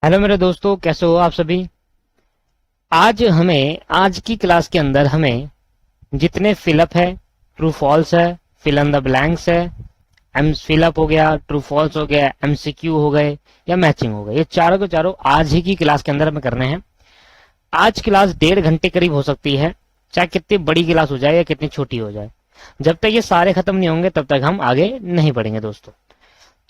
Hello मेरे दोस्तों, कैसे हो आप सभी। आज की क्लास के अंदर हमें जितने फिलअप है, ट्रू फॉल्स है, फिल इन द ब्लैंक्स है, एम फिलअप हो गया, ट्रू फॉल्स हो गया, एमसीक्यू हो गए या मैचिंग हो गए, ये चारों के चारों आज ही की क्लास के अंदर हमें करने हैं। आज क्लास 1.5 घंटे करीब हो सकती है, चाहे कितनी बड़ी क्लास हो जाए या कितनी छोटी हो जाए। जब तक ये सारे खत्म नहीं होंगे तब तक हम आगे नहीं बढ़ेंगे दोस्तों।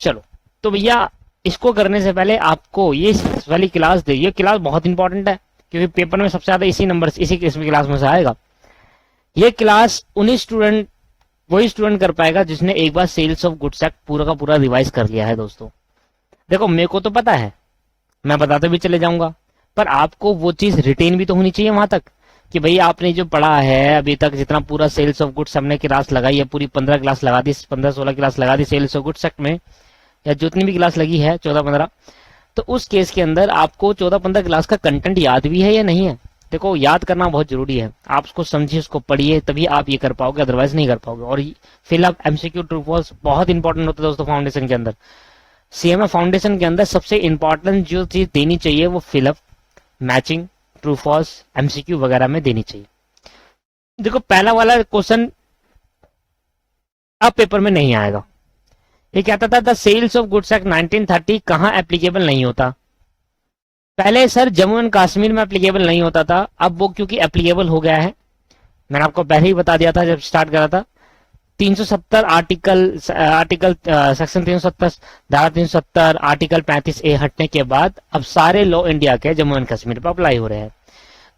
चलो, तो भैया इसको करने से पहले आपको ये वाली क्लास दे, ये क्लास बहुत इंपॉर्टेंट है क्योंकि पेपर में सबसे ज्यादा इसी नंबर इसी किस्म की क्लास में से आएगा। ये क्लास उन्हीं स्टूडेंट वही स्टूडेंट कर पाएगा जिसने एक बार सेल्स ऑफ गुड्स एक्ट पूरा का पूरा रिवाइज कर लिया है दोस्तों। देखो, मेरे को तो पता है, मैं बताते भी चले जाऊंगा, पर आपको वो चीज रिटेन भी तो होनी चाहिए वहां तक कि भाई आपने जो पढ़ा है अभी तक, जितना पूरा सेल्स ऑफ गुड्स हमने क्लास लगाई है, पूरी 15 क्लास लगा दी, 15-16 क्लास लगा दी सेल्स ऑफ गुड्स एक्ट में, या जितनी भी क्लास लगी है 14-15, तो उस केस के अंदर आपको 14-15 क्लास का कंटेंट याद भी है या नहीं है। देखो, याद करना बहुत जरूरी है, आप उसको समझिए, उसको पढ़िए, तभी आप ये कर पाओगे, अदरवाइज नहीं कर पाओगे। और fill up, MCQ, true false बहुत इंपॉर्टेंट होता है दोस्तों फाउंडेशन के अंदर। सीएमए फाउंडेशन के अंदर सबसे इंपॉर्टेंट जो चीज देनी चाहिए वो fill up, matching, true false, MCQ वगैरह में देनी चाहिए। देखो, पहला वाला क्वेश्चन अब पेपर में नहीं आएगा। ये कहता था the sales of goods act 1930 कहां एप्लीकेबल नहीं होता। पहले सर जम्मू एंड कश्मीर में एप्लीकेबल नहीं होता था, अब वो क्योंकि एप्लीकेबल हो गया है। मैंने आपको पहले ही बता दिया था जब स्टार्ट करा था। 370 आर्टिकल सेक्शन 370 धारा 370 आर्टिकल 35A हटने के बाद अब सारे लॉ इंडिया के जम्मू एंड कश्मीर पर अप्लाई हो रहे हैं।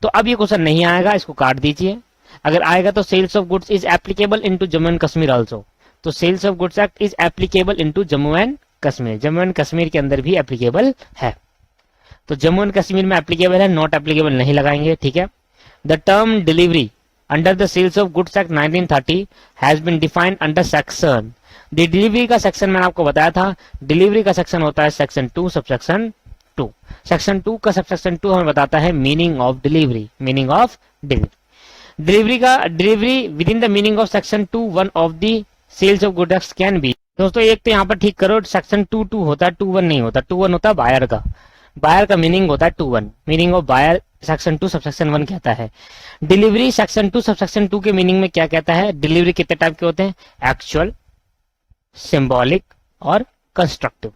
तो अब ये क्वेश्चन नहीं आएगा, इसको काट दीजिए। अगर आएगा तो sales of goods is applicable into Jammu and Kashmir also. तो sales of goods act is applicable into Jammu and Kashmir, Jammu and Kashmir के अंदर भी एप्लीकेबल है। तो जम्मू एंड कश्मीर में एप्लीकेबल है, नॉट एप्लीकेबल नहीं लगाएंगे, ठीक है। The term delivery under the sales of goods act 1930 has been defined under section. Delivery का सेक्शन मैंने आपको बताया था, डिलीवरी का सेक्शन होता है सेक्शन 2 सबसेक्शन 2। सेक्शन 2 का सबसेक्शन 2 हमें बताता है meaning of delivery, meaning of delivery within the meaning of section 2 one of the sales of goods can be. दोस्तों एक तो यहाँ पर ठीक करो, सेक्शन 2 होता है, 2 नहीं होता। 2 होता है बायर का, बायर का मीनिंग होता है 2 meaning of buyer section 2 subsection 1 कहता है। डिलीवरी सेक्शन 2 सबसेक्शन 2 के मीनिंग में क्या कहता है, डिलीवरी कितने टाइप के होते हैं, एक्चुअल, सिंबॉलिक और कंस्ट्रक्टिव।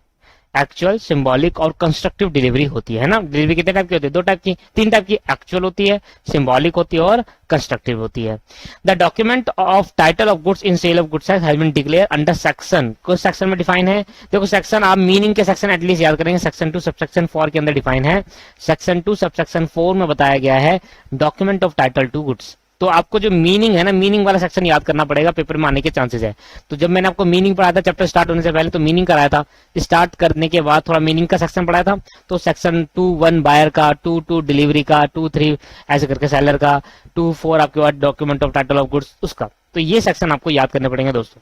एक्चुअल, सिंबॉलिक और कंस्ट्रक्टिव डिलीवरी होती है ना। डिलीवरी कितने टाइप की होती है, 2 टाइप की, 3 टाइप की। एक्चुअल होती है, सिंबॉलिक होती है और कंस्ट्रक्टिव होती है। The document of title of goods in sale of goods has been declare under section, कुछ सेक्शन में डिफाइन है। देखो सेक्शन, आप मीनिंग के सेक्शन एटलीस्ट याद करेंगे, सेक्शन 2 सबसेक्शन 4 के अंदर डिफाइन है। सेक्शन 2 सबसेक्शन 4 में बताया गया है document of title to goods. तो आपको जो मीनिंग है ना, मीनिंग वाला सेक्शन याद करना पड़ेगा, पेपर में आने के चांसेस है। तो जब मैंने आपको मीनिंग पढ़ाया था चैप्टर स्टार्ट होने से पहले, तो मीनिंग कराया था, स्टार्ट करने के बाद थोड़ा मीनिंग का सेक्शन पढ़ाया था। तो सेक्शन 2:1 बायर का, 2:2 डिलीवरी का, 2:3 ऐसे करके सेलर का, 2:4 आपके पास document of title of goods उसका। तो ये सेक्शन आपको याद करने पड़ेंगे दोस्तों।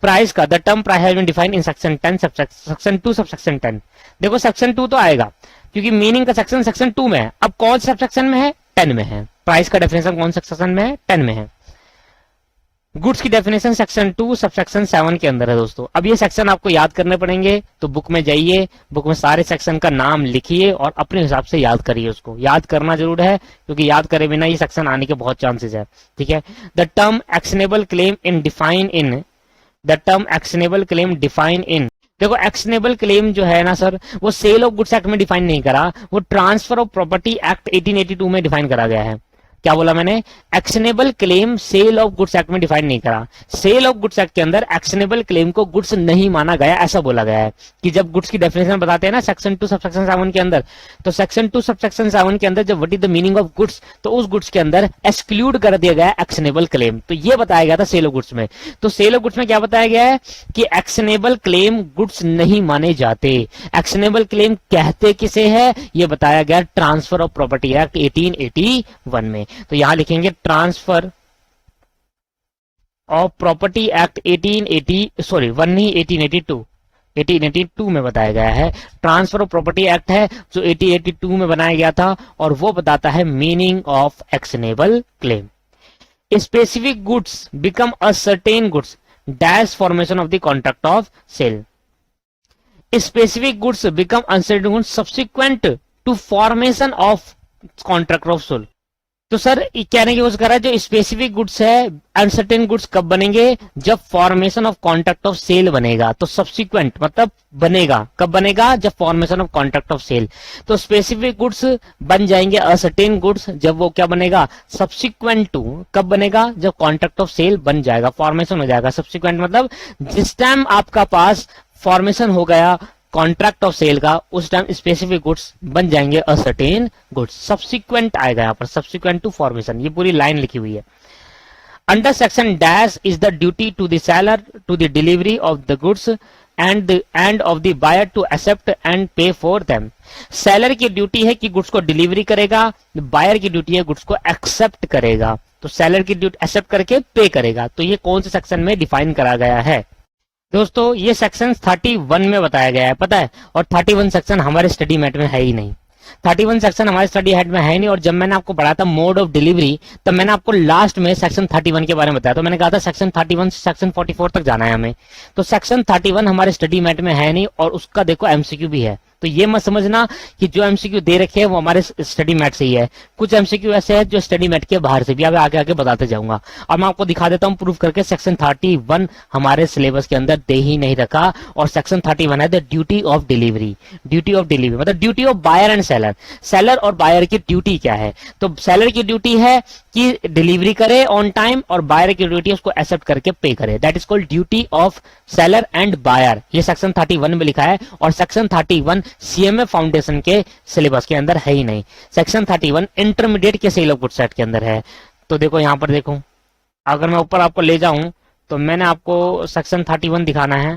प्राइस का, the term price has been defined in section 10 section 2 subsection 10। देखो सेक्शन 2 तो आएगा क्योंकि मीनिंग का सेक्शन 2 में है। अब कौन से सबसेक्शन में है, 10 में है। प्राइस का डेफिनेशन कौन से सेक्शन में है, 10 में है। गुड्स की डेफिनेशन सेक्शन 2 सबसेक्शन 7 के अंदर है दोस्तों। अब ये सेक्शन आपको याद करने पड़ेंगे, तो बुक में जाइए, बुक में सारे सेक्शन का नाम लिखिए और अपने हिसाब से याद करिए। उसको याद करना जरूर है क्योंकि याद करे बिना ये सेक्शन आने के बहुत चांसेस है, ठीक है। The term actionable claim in define in, the term actionable claim define इन। देखो एक्शनेबल क्लेम जो है ना सर, वो सेल ऑफ गुड्स एक्ट में डिफाइन नहीं करा, वो ट्रांसफर ऑफ प्रॉपर्टी एक्ट 1882 में डिफाइन करा गया है। क्या बोला मैंने, actionable claim sale of goods act में डिफाइन नहीं करा। सेल ऑफ गुड्स एक्ट के अंदर एक्शनेबल क्लेम को गुड्स नहीं माना गया, ऐसा बोला गया है कि जब गुड्स की डेफिनेशन बताते हैं ना सेक्शन 2 सबसेक्शन 7 के अंदर, तो सेक्शन 2 सबसेक्शन 7 के अंदर जब what is the meaning of goods, तो उस गुड्स के अंदर एक्सक्लूड कर दिया गया एक्शनेबल क्लेम। तो ये बताया गया था सेल ऑफ गुड्स में। तो सेल ऑफ गुड्स में क्या बताया गया है कि एक्शनेबल क्लेम गुड्स नहीं माने जाते। एक्शनेबल क्लेम कहते किसे है, ये बताया गया ट्रांसफर ऑफ प्रॉपर्टी एक्ट 1881 में। तो यहां लिखेंगे ट्रांसफर ऑफ प्रॉपर्टी एक्ट 1882 में बताया गया है। ट्रांसफर ऑफ प्रॉपर्टी एक्ट है जो 1882 में बनाया गया था, और वो बताता है meaning of actionable claim. Specific goods become a certain goods dash formation of the contract of sale. Specific goods become uncertain goods subsequent to formation of contract of sale. तो सर कहने की कोशिश कर रहा है जो स्पेसिफिक गुड्स है uncertain goods कब बनेंगे, जब formation of contract of sale बनेगा। तो सब्सिक्वेंट मतलब बनेगा, कब बनेगा, जब formation of contract of sale. तो स्पेसिफिक गुड्स बन जाएंगे अनसर्टेन गुड्स जब वो क्या बनेगा, सब्सिक्वेंट टू, कब बनेगा, जब कॉन्ट्रैक्ट ऑफ सेल बन जाएगा, फॉर्मेशन हो जाएगा। सब्सिक्वेंट मतलब जिस टाइम आपका पास फॉर्मेशन हो गया कॉन्ट्रैक्ट ऑफ सेल का, उस टाइम स्पेसिफिक गुड्स बन जाएंगे असर्टेन गुड्स। सब्सिक्वेंट आएगा यहाँ पर, सब्सिक्वेंट टू फॉर्मेशन, ये पूरी लाइन लिखी हुई है। Under section dash is the duty to the seller to the delivery of the goods and of the buyer to accept and pay for them. Seller की duty है कि goods को delivery करेगा, बायर की duty है goods को accept करेगा। तो सेलर की ड्यूटी एक्सेप्ट करके पे करेगा। तो ये कौन से सेक्शन में डिफाइन करा गया है दोस्तों, ये सेक्शन 31 में बताया गया है, पता है। और 31 सेक्शन हमारे स्टडी मेट में है ही नहीं, 31 सेक्शन हमारे स्टडी हेड में है नहीं। और जब मैंने आपको पढ़ाया था मोड ऑफ डिलीवरी, तब मैंने आपको लास्ट में सेक्शन 31 के बारे में बताया। तो मैंने कहा था सेक्शन 31 से सेक्शन 44 तक जाना है हमें। तो सेक्शन 31 हमारे स्टडी मेट में है नहीं, और उसका देखो एमसीक्यू भी है। तो ये मत समझना कि जो एमसीक्यू दे रखे हैं वो हमारे स्टडी मैट से ही है। कुछ एमसीक्यू ऐसे है जो स्टडी मैट के बाहर से भी, अब आगे आगे बताते जाऊंगा। और मैं आपको दिखा देता हूं प्रूफ करके, सेक्शन 31 हमारे सिलेबस के अंदर दे ही नहीं रखा। और सेक्शन 31 है the duty of delivery. Duty of delivery मतलब duty of buyer and seller. Seller और बायर की ड्यूटी क्या है, तो सेलर की ड्यूटी है कि डिलीवरी करे ऑन टाइम, और बायर की ड्यूटी उसको एक्सेप्ट करके पे करे। That is called duty of seller and buyer. ये सेक्शन 31 में लिखा है, और सेक्शन 31 सीएमए फाउंडेशन के सिलेबस के अंदर है ही नहीं। सेक्शन 31 इंटरमीडिएट के सेल ऑफ गुड्स एक्ट के अंदर है। तो देखो यहां पर देखो, अगर मैं ऊपर आपको ले जाऊं तो मैंने आपको सेक्शन 31 दिखाना है।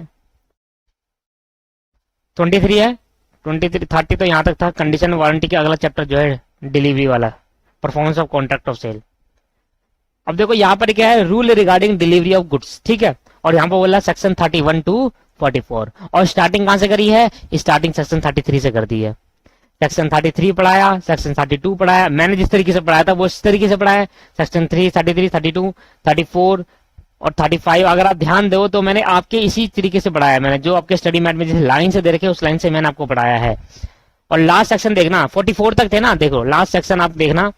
23 है, 23 30 तो यहां तक था। कंडीशन वारंटी के अगला चैप्टर जो है डिलीवरी वाला, performance of contract of sale. अब देखो यहाँ पर क्या है, rule regarding delivery of goods, ठीक है। और यहाँ पर बोला सेक्शन 31 to 44। और स्टार्टिंग कहां से करी है, स्टार्टिंग सेक्शन 33 से कर दी है। सेक्शन 33 पढ़ाया, सेक्शन 32 पढ़ाया। मैंने जिस तरीके से पढ़ाया था वो इस तरीके से पढ़ाया। सेक्शन 3, 33, 32, 34 और 35 अगर आप ध्यान दो तो मैंने आपके इसी तरीके से पढ़ाया। मैंने जो आपके स्टडी मैट में जिस लाइन से दे रखे उस लाइन से मैंने आपको पढ़ाया है। और लास्ट सेक्शन देखना 44 तक थे ना, देखो लास्ट सेक्शन आप देखना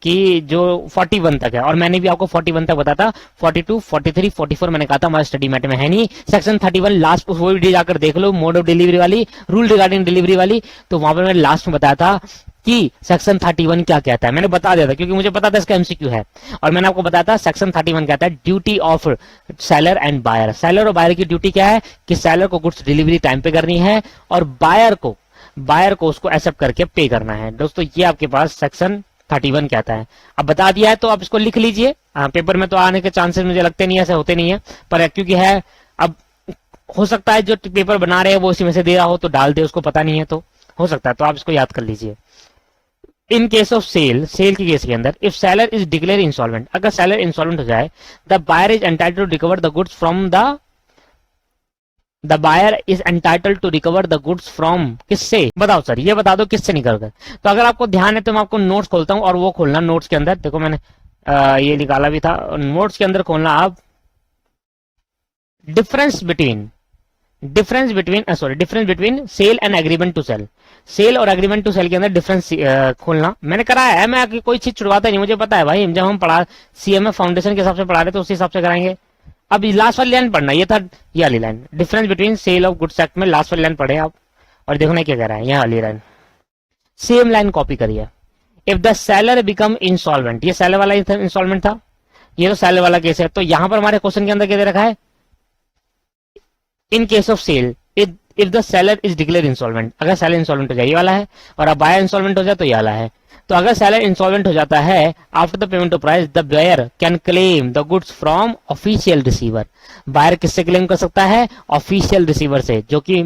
कि जो 41 तक है, और मैंने भी आपको 41 तक बताया था। 42, 43, 44 मैंने कहा था हमारे स्टडी मैट में है नहीं। सेक्शन 31 लास्ट वो वीडियो जाकर देख लो, मोड ऑफ डिलीवरी वाली, रूल रिगार्डिंग डिलीवरी वाली। तो वहां पर मैंने लास्ट में बताया था कि सेक्शन 31 क्या कहता है, मैंने बता दिया था क्योंकि मुझे पता था इसका एमसीक्यू है। और मैंने आपको बताया था सेक्शन 31 कहता है duty of seller and buyer. Seller और बायर की ड्यूटी क्या है कि सेलर को गुड्स डिलीवरी टाइम पे करनी है, और बायर को उसको एक्सेप्ट करके पे करना है। दोस्तों ये आपके पास सेक्शन 31 कहता है। अब बता दिया है तो आप इसको लिख लीजिए। पेपर में तो आने के चांसेस मुझे लगते नहीं, ऐसे होते नहीं है, पर क्योंकि है, अब हो सकता है जो पेपर बना रहे हैं वो इसी में से दे रहा हो तो डाल दे, उसको पता नहीं है तो हो सकता है, तो आप इसको याद कर लीजिए। इन केस ऑफ सेल के केस के अंदर, if seller is declare insolvent, अगर सेलर इंसॉल्वेंट हो जाए, the buyer is entitled to recover the goods from the buyer is entitled to recover the goods from, किससे, बताओ सर, ये बता दो किससे निकल कर। तो अगर आपको ध्यान है तो मैं आपको नोट्स खोलता हूं, और वो खोलना नोट्स के अंदर, देखो मैंने ये निकाला भी था, नोट्स के अंदर खोलना आप difference between sale and agreement to sale. Sale और एग्रीमेंट टू सेल के अंदर डिफरेंस खोलना मैंने कराया है। मैं कोई चीज छुड़वाता नहीं, मुझे पता है भाई, जब हम पढ़ा सीएमए फाउंडेशन के हिसाब से पढ़ा रहे तो उसी हिसाब से कराएंगे। अब लास्ट वाली लाइन पढ़ना, ये था ये वाली line, difference between sale of goods act में लास्ट वाली लाइन पढ़े आप, और देखो ना क्या कह रहा है, यह वाली लाइन, सेम लाइन कॉपी करिए। If the seller become insolvent, ये सेलर वाला इंसॉल्वेंट था, ये तो सेलर वाला केस है। तो यहां पर हमारे क्वेश्चन के अंदर क्या दे रखा है, in case of sale if the seller is declare insolvent, अगर सेलर इंसॉल्वेंट हो जाए ये वाला है, और अब बायर इंसॉल्वेंट हो जाए तो ये वाला है। तो अगर सेलर इंसॉल्वेंट हो जाता है, after the payment of price the buyer can claim the goods from official receiver. Buyer किससे क्लेम कर सकता है, ऑफिशियल रिसीवर से, जो कि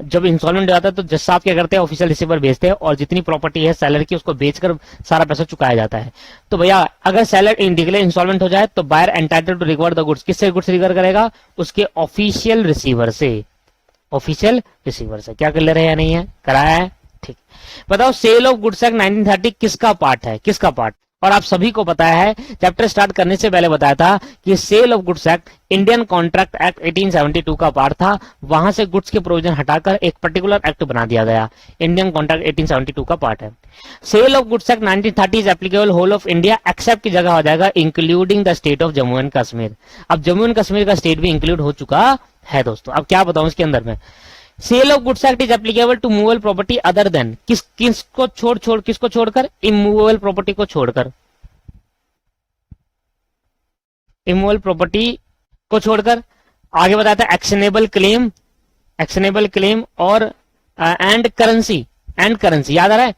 जब इंसॉल्वेंट हो जाता है तो जज साहब क्या करते हैं, ऑफिशियल रिसीवर भेजते हैं, और जितनी प्रॉपर्टी है सेलर की उसको बेचकर सारा पैसा चुकाया जाता है। तो भैया अगर सेलर डिक्लेयर इंसॉल्वेंट हो जाए तो buyer entitled to recover the goods, किससे गुड्स रिकवर करेगा, उसके ऑफिशियल रिसीवर से, ऑफिशियल रिसीवर से। क्या क्लियर है या नहीं है, कराया है, ठीक। बताओ सेल ऑफ गुड्स एक्ट 1930 किसका पार्ट है, किसका पार्ट, और आप सभी को पता है, चैप्टर स्टार्ट करने से पहले बताया था कि sale of goods act Indian contract act 1872 का पार्ट था। वहां से गुड्स के प्रोविजन हटाकर एक पर्टिकुलर एक्ट बना दिया गया। इंडियन कॉन्ट्रैक्ट 1872 का पार्ट है। Sale of goods act 1930 is applicable whole of India except की जगह हो जाएगा including the state of Jammu and Kashmir. अब जम्मू एंड कश्मीर का स्टेट भी इंक्लूड हो चुका है दोस्तों। अब क्या बताऊं इसके अंदर में, sale of goods act is applicable to movable property other than, किसको छोड़कर, इमूवेबल प्रॉपर्टी को छोड़कर, इमूवेबल प्रॉपर्टी को छोड़कर। आगे बताया था एक्शनेबल क्लेम और एंड करेंसी याद आ रहा है।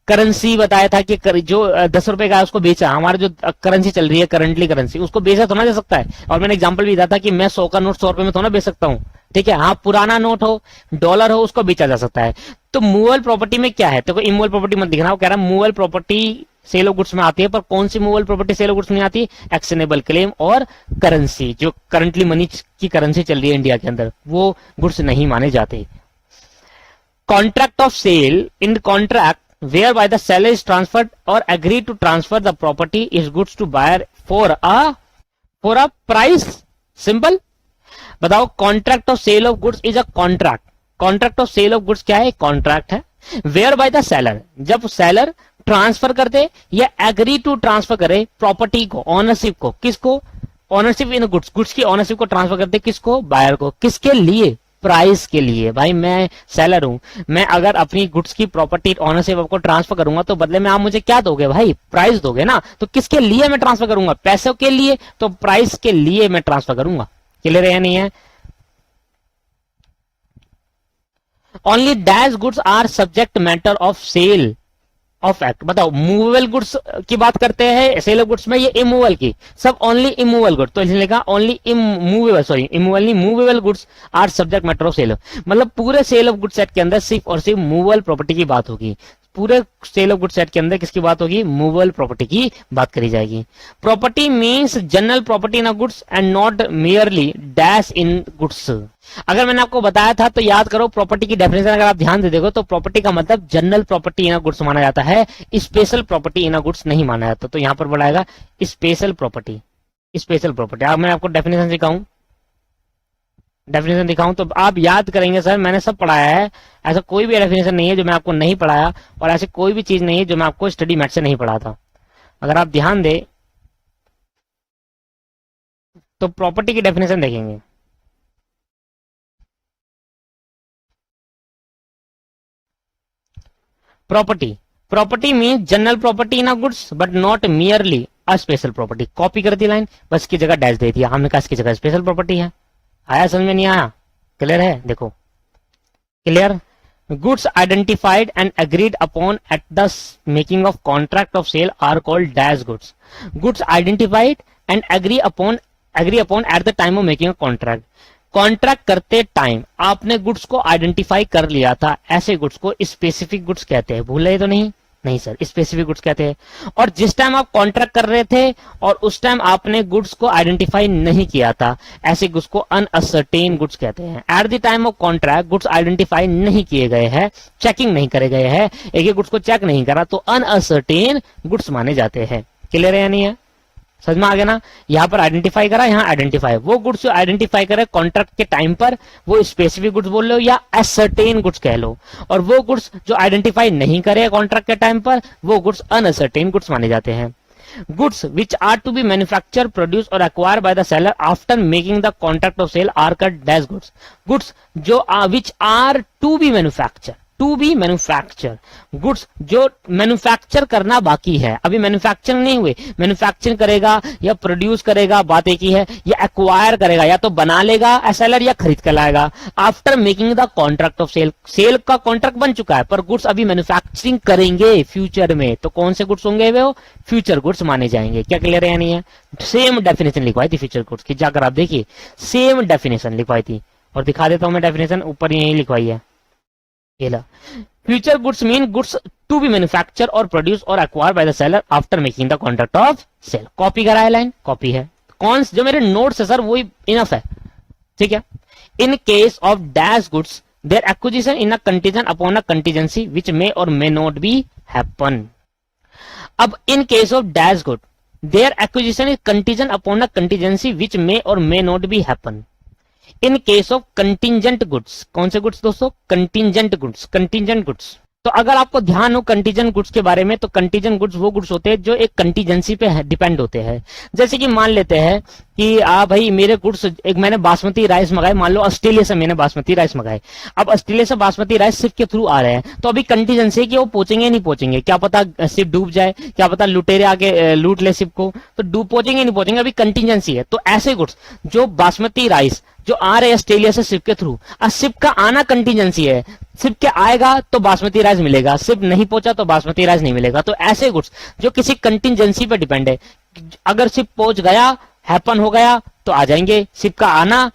करेंसी बताया था कि जो 10 रुपए का है उसको बेचा, हमारा जो करेंसी चल रही है करंटली करेंसी, उसको बेचा तो ना जा सकता है। और मैंने एग्जांपल भी दिया था कि मैं 100 का नोट 100 रुपए में तो ना बेच सकता हूं, ठीक है। हाँ, पुराना नोट हो, डॉलर हो, उसको बेचा जा सकता है। तो मूवेबल प्रॉपर्टी में क्या है, तो इमूवेबल प्रॉपर्टी मत दिखना, वो कह रहा है movable property sale of goods में आती है, पर कौन सी movable property sale of goods में आती है, एक्शनेबल क्लेम और करेंसी, जो करंटली मनी की करेंसी चल रही है इंडिया के अंदर, वो गुड्स नहीं माने जाते। Contract of sale, in contract whereby the seller is transferred or agree to transfer the property is goods to buyer for a price, simple। बताओ, contract of sale of goods is a contract of sale of goods क्या है, contract है। Whereby the seller, जब seller transfer कर दे या agree to transfer करे property को, ऑनरशिप को, किसको, ऑनरशिप इन गुड्स की ऑनरशिप को ट्रांसफर करते किसको, बायर को, किसके लिए, प्राइस के लिए। भाई मैं सेलर हूं, मैं अगर अपनी गुड्स की प्रॉपर्टी ऑनरशिप आपको ट्रांसफर करूंगा तो बदले में आप मुझे क्या दोगे भाई, प्राइस दोगे ना। तो किसके लिए मैं ट्रांसफर करूंगा, पैसों के लिए, तो प्राइस के लिए मैं ट्रांसफर करूंगा। क्लियर है या नहीं है। Only dash goods are subject matter of sale of act. बताओ, मूवेबल गुड्स की बात करते हैं सेल ऑफ गुड्स में, ये इमूवेबल की, सब ओनली इमूवेबल गुड्स, तो इसलिए लिखा ओनली इमूवेबल नहीं, movable goods are subject matter of sale. मतलब पूरे सेल ऑफ गुड्स एक्ट के अंदर सिर्फ और सिर्फ मूवेबल प्रॉपर्टी की बात होगी। पूरे सेल ऑफ गुड्स एक्ट के अंदर किसकी बात होगी, मूवेबल प्रॉपर्टी की बात करी जाएगी। Property means general property in goods and not merely dash in goods. अगर मैंने आपको बताया था तो याद करो, प्रॉपर्टी की डेफिनेशन अगर आप ध्यान से देखो तो प्रॉपर्टी का मतलब जनरल प्रॉपर्टी इन गुड्स माना जाता है, स्पेशल प्रॉपर्टी इन गुड्स नहीं माना जाता। तो यहां पर बढ़ाएगा स्पेशल प्रॉपर्टी। अब मैं आपको डेफिनेशन दिखाऊं तो आप याद करेंगे, सर मैंने सब पढ़ाया है, ऐसा कोई भी डेफिनेशन नहीं है जो मैं आपको नहीं पढ़ाया, और ऐसी कोई भी चीज नहीं है जो मैं आपको स्टडी मैथ से नहीं पढ़ा था। अगर आप ध्यान दें तो प्रॉपर्टी की डेफिनेशन देखेंगे। Property means general property in goods but not merely a special property. Copy कर दी लाइन, बस की जगह डैश दे दिया, हमने कहा इसकी जगह स्पेशल प्रॉपर्टी है। आया समझ में, नहीं आया, क्लियर है। देखो clear, goods identified and agreed upon at the making of contract of sale are called dash goods. Goods identified and agree upon at the time of making a contract. Contract करते time आपने goods को identify कर लिया था, ऐसे goods को specific goods कहते हैं। भूल रहे तो नहीं सर, स्पेसिफिक गुड्स कहते हैं। और जिस टाइम आप कॉन्ट्रैक्ट कर रहे थे और उस टाइम आपने गुड्स को आइडेंटिफाई नहीं किया था, ऐसे गुड्स को अनअसर्टेन गुड्स कहते हैं। Eight the time of contract goods identify नहीं किए गए हैं, चेकिंग नहीं करे गए हैं, एक गुड्स को चेक नहीं करा, तो अनअसर्टेन गुड्स माने जाते हैं। क्लियर है या नहीं है, समझ में आ गया ना। यहां पर आइडेंटिफाई करा, यहां आइडेंटिफाई, वो गुड्स जो आइडेंटिफाई करे कॉन्ट्रैक्ट के टाइम पर, वो स्पेसिफिक गुड्स बोल लो या असर्टेन गुड्स कह लो। और वो गुड्स जो आइडेंटिफाई नहीं करे कॉन्ट्रैक्ट के टाइम पर, वो गुड्स अनअसर्टेन गुड्स माने जाते हैं। Goods which are to be manufacture, produce और acquire by the seller after making the contract of sale are called dash goods. Goods जो which are to be manufacture, goods जो manufacture करना बाकी है, अभी मैन्युफैक्चर नहीं हुए, मैन्युफैक्चरिंग करेगा या प्रोड्यूस करेगा, बात एक ही है, या एक्वायर करेगा, या तो बना लेगा सेलर या खरीद कर लाएगा। After making the contract of sale, sale का कॉन्ट्रैक्ट बन चुका है पर गुड्स अभी मैन्युफैक्चरिंग करेंगे फ्यूचर में, तो कौन से गुड्स होंगे, वो फ्यूचर गुड्स माने जाएंगे। क्या क्लियर है या नहीं है। सेम डेफिनेशन लिखवाई थी फ्यूचर गुड्स की, जाकर आप देखिए सेम डेफिनेशन लिखवाई थी, और दिखा देता हूं मैं डेफिनेशन, ऊपर यही लिखवाई है। Future goods mean goods to be manufacture और प्रोड्यूस और acquire by the seller after making the contract of sale. Copy करा है लाइन, कॉपी है, कौन जो मेरे नोट्स है सर वही इनफ है, ठीक है। In case of dash goods their acquisition in a contingent upon a contingency which may और मे नॉट बी हैपन। अब in case of dash good their acquisition is contingent upon a contingency which may और may not be happen in case of contingent goods. कौन से goods दोस्तों? Contingent goods. Contingent goods, तो अगर आपको ध्यान हो कंटीजेंट गुड्स के बारे में, तो कंटीजेंट गुड्स वो गुड्स होते हैं जो एक कंटीजेंसी पे डिपेंड होते हैं। जैसे कि मान लेते हैं कि भाई मेरे गुड्स, एक मैंने बासमती राइस मंगाए, मान लो ऑस्ट्रेलिया से मैंने बासमती राइस मंगाए। अब ऑस्ट्रेलिया से बासमती राइस शिप के थ्रू आ रहे हैं, तो अभी कंटीजेंसी है कि वो पहुंचेंगे नहीं पहुंचेंगे, क्या पता शिप डूब जाए, क्या पता लुटेरे आके लूट ले शिप को, तो डूब पहुंचेंगे नहीं पहुंचेंगे, अभी कंटीजेंसी है। तो ऐसे गुड्स जो बासमती राइस जो आ रहे हैं ऑस्ट्रेलिया से शिप के थ्रू, शिप का आना कंटीजेंसी है, शिप के आएगा तो बासमती राइस मिलेगा, शिप नहीं पहुंचा तो बासमती राइस नहीं मिलेगा। तो ऐसे गुड्स जो किसी कंटीजेंसी पे डिपेंड है, अगर शिप पहुंच गया, हैपन हो गया, तो आ जाएंगे। शिप का आना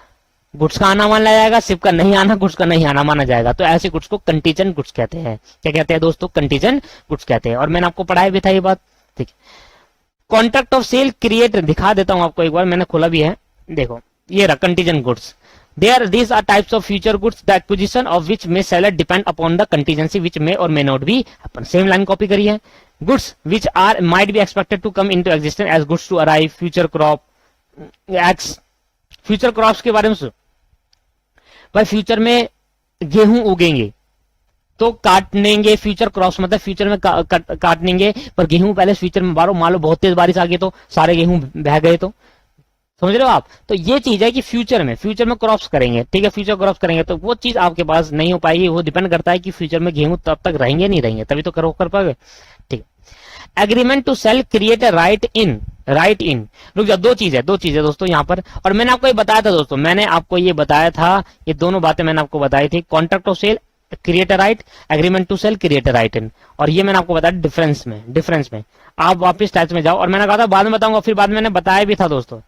गुड्स का आना माना जाएगा, शिप का नहीं आना गुड्स का नहीं आना माना जाएगा। तो ऐसे गुड्स को कंटीजेंट गुड्स कहते हैं। क्या कहते हैं दोस्तों? कंटीजेंट गुड्स कहते हैं। और मैंने आपको पढ़ाया भी था ये बात, ठीक है। कॉन्ट्रैक्ट ऑफ सेल क्रिएट, दिखा देता हूं आपको एक बार, मैंने खोला भी है, देखो ये रहा contingent goods. These are types of future goods, the acquisition of which may seller depend upon the contingency which may or may not be happen. Same line copy करी है। Goods which are might be expected to come into existence as goods to arrive, future crop, X, future crops के बारे में सुन भाई, future में गेहूं उगेंगे तो काटनेंगे, future crops मतलब फ्यूचर में काटनेंगे, पर गेहूं पहले फ्यूचर में बारो, मान लो बहुत तेज बारिश आ गई तो सारे गेहूं बह गए, तो समझ रहे हो आप? तो ये चीज है कि फ्यूचर में क्रॉप्स करेंगे, ठीक है, फ्यूचर क्रॉप्स करेंगे, तो वो चीज आपके पास नहीं हो पाएगी। वो डिपेंड करता है कि फ्यूचर में गेहूं तब तक रहेंगे नहीं रहेंगे, तभी तो कर पाओगे, ठीक है। Agreement to sell create a right in रुक जा, दो चीज है दोस्तों यहाँ पर। और मैंने आपको ये बताया था दोस्तों, मैंने आपको ये बताया था, ये दोनों बातें मैंने आपको बताई थी। Contract of sale create a right, agreement to sell create a right in, और ये मैंने आपको बताया डिफरेंस में। आप वापिस टेस्ट में जाओ, और मैंने कहा था बाद में बताऊंगा, फिर बाद में मैंने बताया भी था दोस्तों,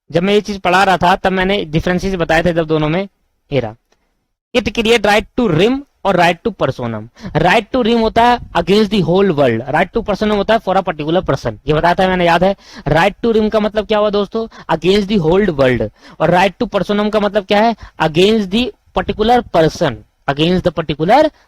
जब मैं ये चीज पढ़ा रहा था तब मैंने डिफरेंसेस बताए थे, जब दोनों में हेरा। It create right to rem और right to personam. Right to rem होता है against the whole world, right to personam होता है फॉर अ पर्टिकुलर पर्सन, ये बताया था मैंने, याद है? राइट टू रिम का मतलब क्या हुआ दोस्तों? Against the whole world. और राइट टू पर्सोनम का मतलब क्या है? अगेंस्ट द पर्टिकुलर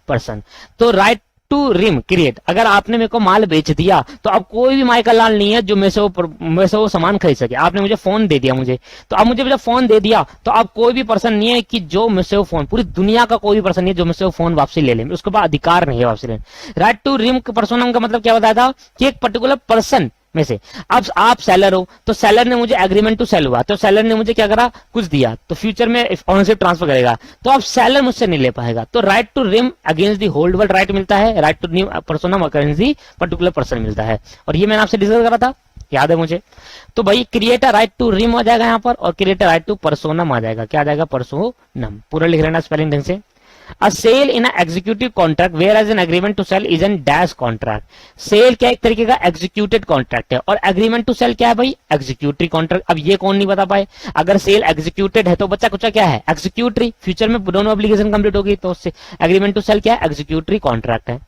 पर्सन, तो राइट टू रिम क्रिएट, अगर आपने मेरे को माल बेच दिया तो अब कोई भी माइकल लाल नहीं है जो मेरे से वो सामान खरीद सके। आपने मुझे फोन दे दिया मुझे, तो अब मुझे जब फोन दे दिया तो अब कोई भी पर्सन नहीं है कि जो मुझसे वो फोन, पूरी दुनिया का कोई भी पर्सन नहीं है जो मुझसे वो फोन वापसी ले ले, उसके पास अधिकार नहीं है वापसी लेने। राइट टू रिम पर्सोनम का मतलब क्या बताया था? कि एक पर्टिकुलर पर्सन में से, अब आप सेलर हो तो सेलर ने मुझे एग्रीमेंट टू सेल हुआ, तो सेलर ने मुझे क्या करा? कुछ दिया, तो फ्यूचर में ओनरशिप ट्रांसफर करेगा, तो अब सेलर मुझसे नहीं ले पाएगा। तो right to rem against the whole world right मिलता है, right to personam against the particular person मिलता है। और ये मैंने आपसे डिस्कस करा था, याद है मुझे? तो भाई क्रिएटर राइट टू रिम आ जाएगा यहाँ पर, और क्रिएटर राइट टू पर्सोनम आ जाएगा। क्या आ जाएगा? पर्सोनम। पूरा लिख लेना स्पेलिंग ढंग से। A sale in an executive contract whereas an agreement to sell is an dash contract. Sale क्या एक तरीके का executed contract है, और agreement to sell क्या है भाई? executory contract। अब ये कौन नहीं बता पाए? अगर सेल executed है तो बच्चा कुछ क्या है? executory। फ्यूचर में दोनों obligation कंप्लीट होगी तो उससे agreement to sell क्या है? executory contract है।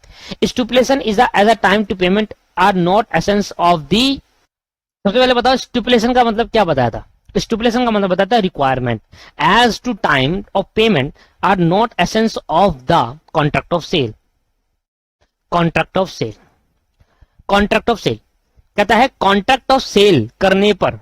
Stipulation is as a time to payment are not essence of the, सबसे पहले बताओ stipulation का मतलब क्या बताया था? स्टिपुलेशन का मतलब बताता है requirement, as to time of payment are not essence of the contract of sale. Contract of sale कहता है कॉन्ट्रैक्ट ऑफ सेल करने पर,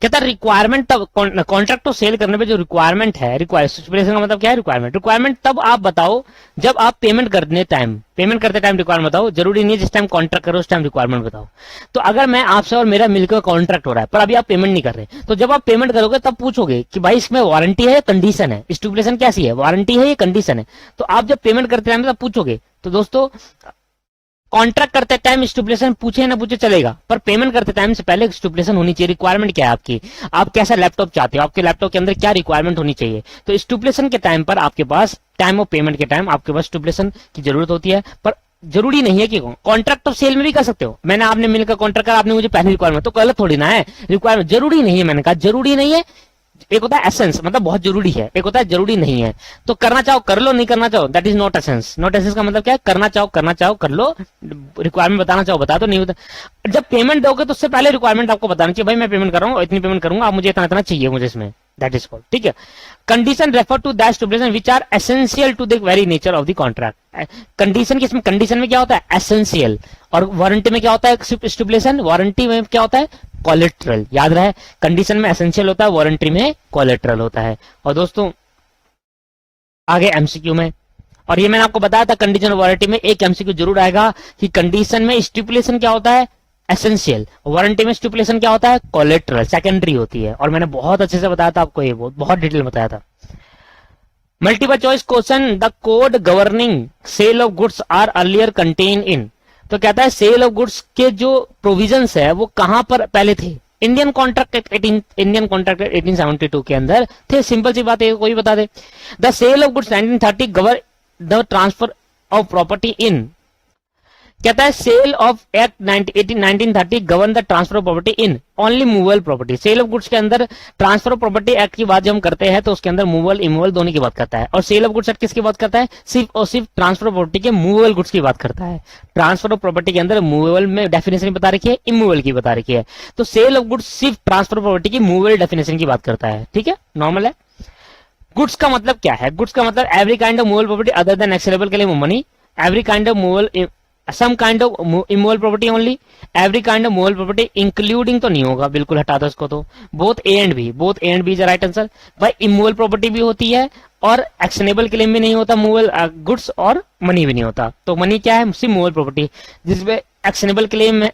कहता है रिक्वायरमेंट तब, कॉन्ट्रैक्ट ऑफ सेल करने पे जो रिक्वायरमेंट है, स्टिपुलेशन का मतलब क्या है? रिक्वायरमेंट तब आप बताओ जब आप पेमेंट करते टाइम रिक्वायरमेंट बताओ। जरूरी नहीं है जिस टाइम कॉन्ट्रैक्ट करो उस टाइम रिक्वायरमेंट बताओ। तो अगर मैं आपसे और मेरा मिलकर कॉन्ट्रैक्ट हो रहा है पर अभी आप पेमेंट नहीं कर रहे, तो जब आप पेमेंट करोगे तब पूछोगे कि भाई इसमें वारंटी है या कंडीशन है? स्टिपुलेशन कैसी है? वारंटी है या कंडीशन है? तो आप जब पेमेंट करते टाइम तब पूछोगे। तो दोस्तों कॉन्ट्रैक्ट करते टाइम स्टिपुलेशन पूछे ना पूछे चलेगा, पर पेमेंट करते टाइम से पहले स्टिपुलेशन होनी चाहिए। रिक्वायरमेंट क्या है आपकी? आप कैसा लैपटॉप चाहते हो? आपके लैपटॉप के अंदर क्या रिक्वायरमेंट होनी चाहिए? तो स्टिपुलेशन के टाइम पर आपके पास, टाइम ऑफ पेमेंट के टाइम आपके पास स्टिपुलेशन की जरूरत होती है। पर जरूरी नहीं है कि कॉन्ट्रैक्ट ऑफ सेल में भी कर सकते हो। मैंने आपने मिलकर कॉन्ट्रैक्ट करा, आपने मुझे पहले रिक्वायरमेंट, तो गलत थोड़ी ना है। रिक्वायरमेंट जरूरी नहीं है, मैंने कहा जरूरी नहीं है। एक होता है एसेंस, मतलब बहुत जरूरी है, एक होता है जरूरी नहीं है। तो करना चाहो कर लो, नहीं करना चाहो that is not essence. Not essence का मतलब क्या है? करना चाहो कर लो, रिक्वायरमेंट बताना चाहो बता दो, नहीं बता। जब पेमेंट दोगे तो उससे पहले रिक्वायरमेंट आपको बताना चाहिए, भाई मैं पेमेंट कर रहा हूँ, इतनी पेमेंट करूंगा, आप मुझे इतना इतना चाहिए मुझे इसमें, दैट इज कॉल्ड, ठीक है। Condition refer to that stipulation which are essential to the very nature of the contract. Condition किसमें, कंडीशन में क्या होता है एसेंशियल, और वारंटी में क्या होता है स्टिपुलेशन, वारंटी में क्या होता है कोलेट्रल। याद रहे, कंडीशन में एसेंशियल होता है, वारंटी में कोलेट्रल होता है। और दोस्तों आगे एमसीक्यू में, और ये मैंने आपको बताया था कंडीशन और वारंटी में एक एमसीक्यू जरूर आएगा कि कंडीशन में स्टिपुलेशन क्या होता है एसेंशियल, वारंटी में स्टिपुलेशन क्या होता है कोलेट्रल, सेकेंडरी होती है। और मैंने बहुत अच्छे से बताया था आपको, ये बहुत डिटेल बताया था। Multiple choice question, the code governing sale of goods are earlier contain in. तो कहता है सेल ऑफ गुड्स के जो प्रोविजंस है वो कहां पर पहले थे, इंडियन कॉन्ट्रैक्ट एक्ट 1872 के अंदर थे। सिंपल सी बात है, कोई बता दे। The sale of goods 1930 govern the transfer of property in. कहता है sale of act 1930 govern the transfer of property in only movable property. Sale of goods के अंदर ट्रांसफर ऑफ प्रॉपर्टी एक्ट की बात जब हम करते हैं तो उसके अंदर मूवेबल इमूवेबल दोनों की बात करता है। और सेल ऑफ गुड्स एक्ट किसकी बात करता है, सिर्फ और सिर्फ ट्रांसफर ऑफ प्रॉपर्टी के मूवेबल गुड्स की बात करता है। ट्रांसफर ऑफ प्रॉपर्टी के अंदर मूवेबल में डेफिनेशन बता रखी है, इमूवेबल की बता रखी है। तो सेल ऑफ गुड्स सिर्फ ट्रांसफर ऑफ प्रॉपर्टी की मूवेबल डेफिनेशन की बात करता है, ठीक है, नॉर्मल है। गुड्स का मतलब क्या है, गुड्स का मतलब every kind of movable property other than actionable के लिए money, every kind of movable, some kind of immovable property only, every kind of movable property including तो नहीं होगा, बिल्कुल हटा दो इसको। तो both A and B is the right answer। भाई immovable property भी होती है और actionable claim भी नहीं होता, movable goods और money भी नहीं होता। तो money क्या है, सिर्फ movable property, जिसमें actionable claim है